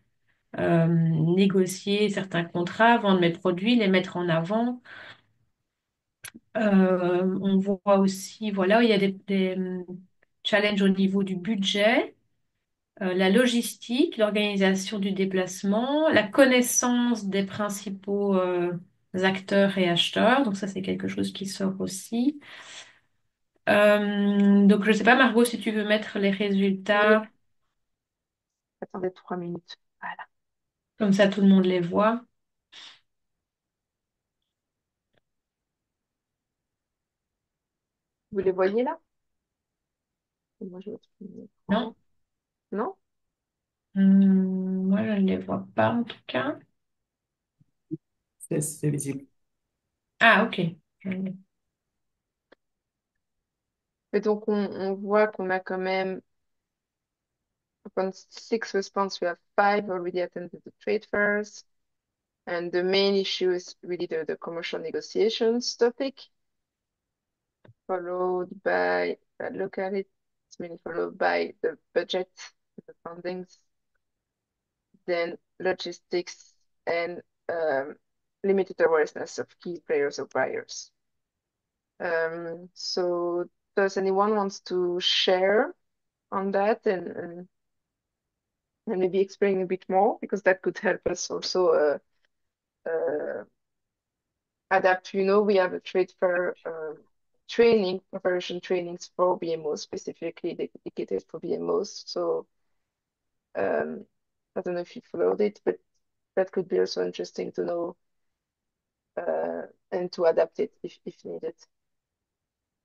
négocier certains contrats, vendre mes produits, les mettre en avant. On voit aussi, voilà, il y a des challenges au niveau du budget, la logistique, l'organisation du déplacement, la connaissance des principaux acteurs et acheteurs. Donc ça, c'est quelque chose qui sort aussi. Donc je ne sais pas, Margot, si tu veux mettre les Oui, résultats, attendez 3 minutes. Voilà. comme ça tout le monde les voit. Vous les voyez là? Moi, je vais trouver mon Non? écran. Non? Moi, je ne les vois pas en tout cas. C'est visible. Ah, ok. Et donc, on voit qu'on a quand même, upon 6 response, we have 5 already attended the trade fairs. And the main issue is really the commercial negotiations topic, followed by locality, it's mainly followed by the budget, the fundings, then logistics and limited awareness of key players or buyers. So does anyone wants to share on that and maybe explain a bit more because that could help us also adapt. We have a trade fair training, preparation trainings for BMOs, specifically dedicated for BMOs. So I don't know if you followed it, but that could be also interesting to know and to adapt it if needed.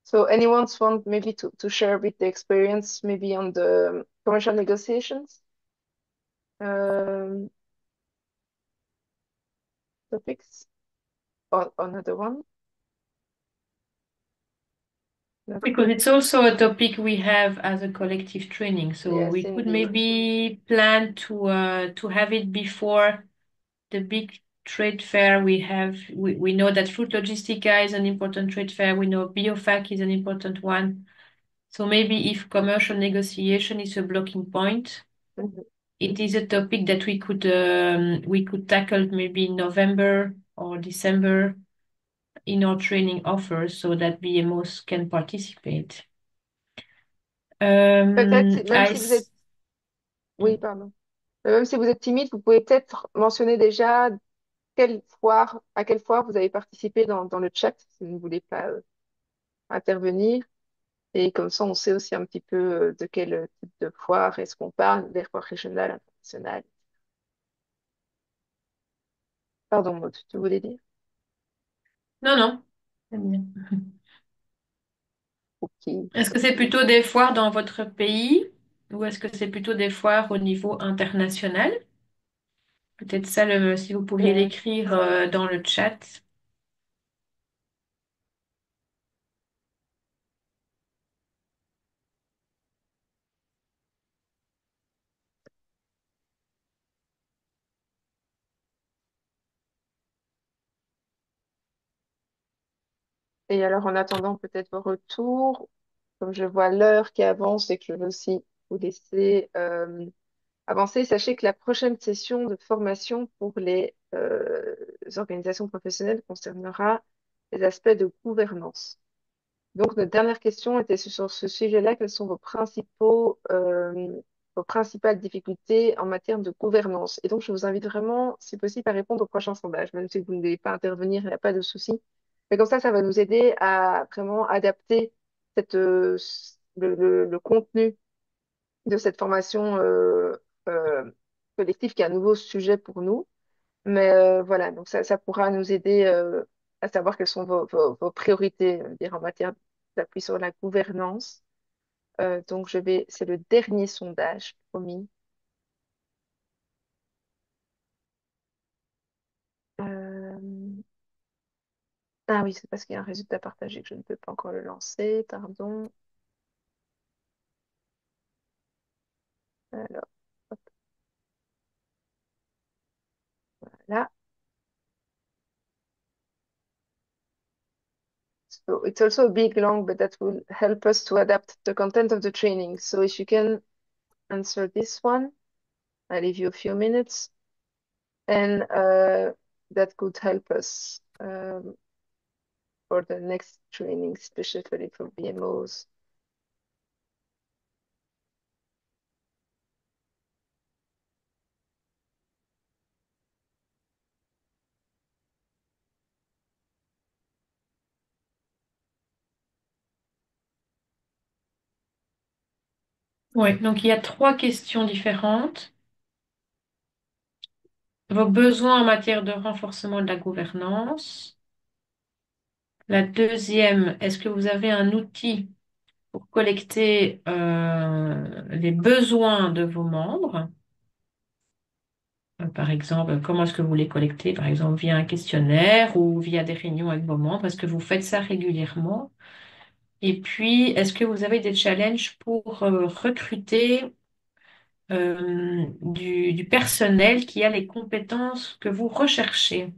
So anyone's want maybe to share a bit the experience maybe on the commercial negotiations um, topics or another one? Another Because one? it's also a topic we have as a collective training, so Yes, we could indeed. maybe plan to have it before the big trade fair we have. We know that Fruit Logistica is an important trade fair. We know BioFac is an important one. So maybe if commercial negotiation is a blocking point, Mhm. it is a topic that we could tackle maybe in November or December in our training offers so that BMOs can participate. Peut-être, même I si vous êtes, s- oui, pardon. Même si vous êtes timide, vous pouvez peut-être mentionner déjà à quelle foire vous avez participé dans le chat, si vous ne voulez pas intervenir. Et comme ça, on sait aussi un petit peu de quel type de foire est-ce qu'on parle, des foires régionales, internationales. Pardon, Maud, tu voulais dire? Non, non. Très bien. Ok. Est-ce que c'est plutôt des foires dans votre pays ou est-ce que c'est plutôt des foires au niveau international? Peut-être ça, si vous pouviez Euh, l'écrire dans le chat. et alors, en attendant peut-être vos retours, comme je vois l'heure qui avance et que je veux aussi vous laisser avancer, sachez que la prochaine session de formation pour les organisations professionnelles concernera les aspects de gouvernance. Donc, notre dernière question était sur ce sujet-là. Quels sont vos principales difficultés en matière de gouvernance? Et donc, je vous invite vraiment, si possible, à répondre au prochain sondage, même si vous ne voulez pas intervenir, il n'y a pas de souci. Mais comme ça va nous aider à vraiment adapter le contenu de cette formation euh, collective, qui est un nouveau sujet pour nous. Mais voilà, donc ça pourra nous aider à savoir quelles sont vos priorités, dire, en matière d'appui sur la gouvernance. Donc c'est le dernier sondage, promis. Euh, Ah oui, c'est parce qu'il y a un résultat partagé que je ne peux pas encore le lancer, pardon. Alors, hop, là. So it's also a big long, but that will help us to adapt the content of the training. So if you can answer this one, I'll leave you a few minutes. And that could help us for the next training, especially for BMOs. Oui, donc il y a trois questions différentes. Vos besoins en matière de renforcement de la gouvernance. La deuxième, est-ce que vous avez un outil pour collecter les besoins de vos membres? Par exemple, comment est-ce que vous les collectez? Par exemple, via un questionnaire ou via des réunions avec vos membres? Est-ce que vous faites ça régulièrement? Et puis, est-ce que vous avez des challenges pour recruter du personnel qui a les compétences que vous recherchez?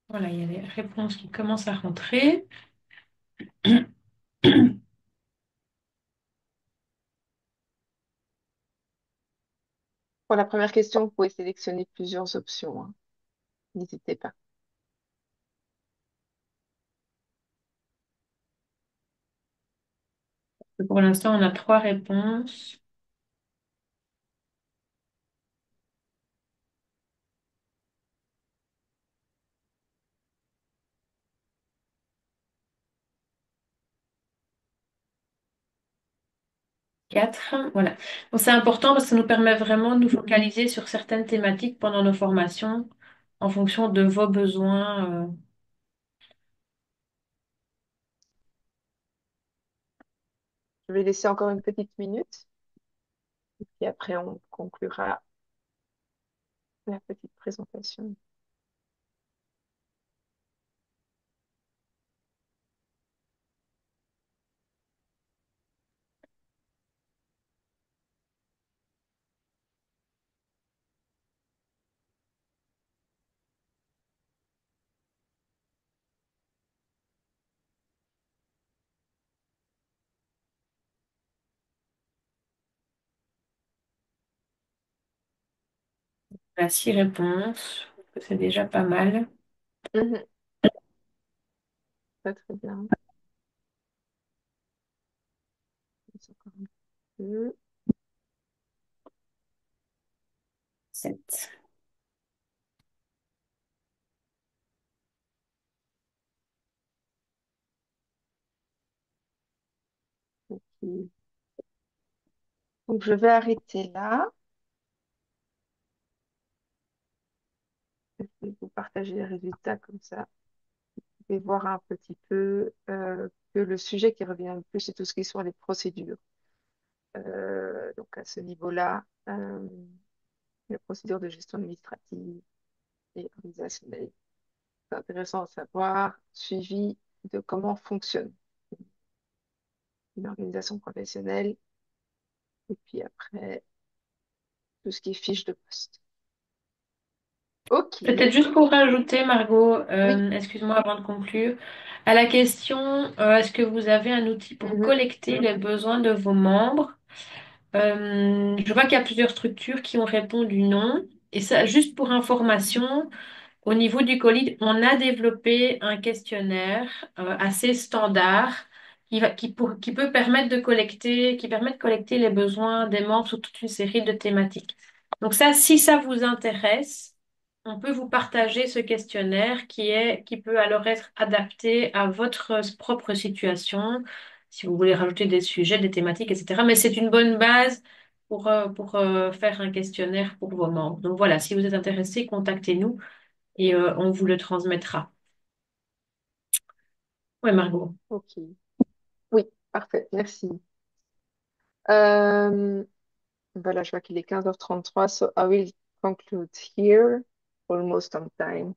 Voilà, il y a les réponses qui commencent à rentrer. Pour la première question, vous pouvez sélectionner plusieurs options, hein. N'hésitez pas. Pour l'instant, on a trois réponses. Quatre, voilà. Donc, c'est important parce que ça nous permet vraiment de nous focaliser sur certaines thématiques pendant nos formations en fonction de vos besoins. Je vais laisser encore une petite minute, et après on conclura la petite présentation. On a six réponses, c'est déjà pas mal. Mhm. Très très bien. Encore un peu. Sept. Ok. Donc je vais arrêter là. Je vais vous partager les résultats comme ça. Vous pouvez voir un petit peu que le sujet qui revient le plus, c'est tout ce qui est sur les procédures. Donc à ce niveau-là, les procédures de gestion administrative et organisationnelle. C'est intéressant à savoir, suivi de comment fonctionne une organisation professionnelle, et puis après, tout ce qui est fiche de poste. Ok, Peut-être juste pour rajouter, Margot, oui. excuse-moi avant de conclure, à la question, est-ce que vous avez un outil pour Mhm. collecter les besoins de vos membres? Je vois qu'il y a plusieurs structures qui ont répondu non. Et ça, juste pour information, Au niveau du colis, on a développé un questionnaire assez standard qui peut permettre de collecter les besoins des membres sur toute une série de thématiques. Donc ça, si ça vous intéresse, on peut vous partager ce questionnaire qui peut alors être adapté à votre propre situation, si vous voulez rajouter des sujets, des thématiques, etc. Mais c'est une bonne base pour faire un questionnaire pour vos membres. Donc voilà, si vous êtes intéressé, contactez-nous et on vous le transmettra. Ouais, Margot. Ok. Oui, parfait, merci. Euh, voilà, je vois qu'il est 15h33, so I will conclude here, almost on time.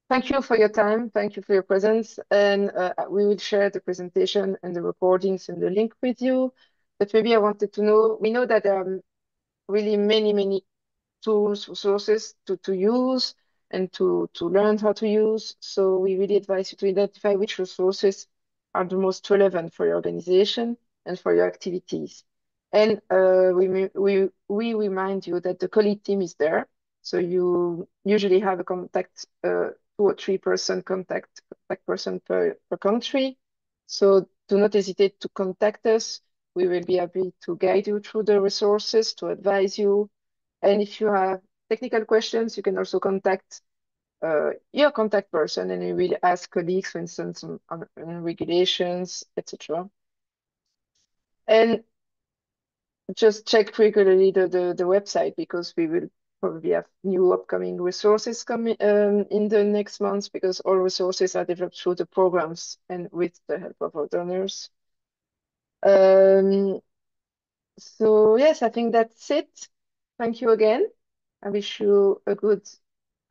Thank you for your time. Thank you for your presence. And we will share the presentation and the recordings and the link with you. But maybe I wanted to know, we know that there are really many tools, resources to use and to learn how to use. So we really advise you to identify which resources are the most relevant for your organization and for your activities. And we remind you that the colleague team is there. So you usually have a contact, 2 or 3 person contact person per country. So do not hesitate to contact us. We will be happy to guide you through the resources, to advise you. And if you have technical questions, you can also contact your contact person and you will ask colleagues, for instance, on regulations, etc. And just check regularly the website because we will probably have new upcoming resources coming in the next months because all resources are developed through the programs and with the help of our donors. So yes, I think that's it. Thank you again. I wish you a good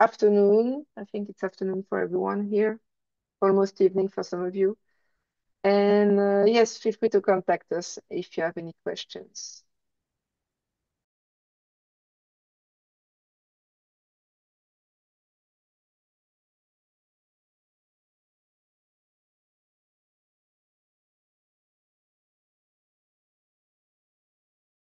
afternoon. I think it's afternoon for everyone here, almost evening for some of you. And yes, feel free to contact us if you have any questions.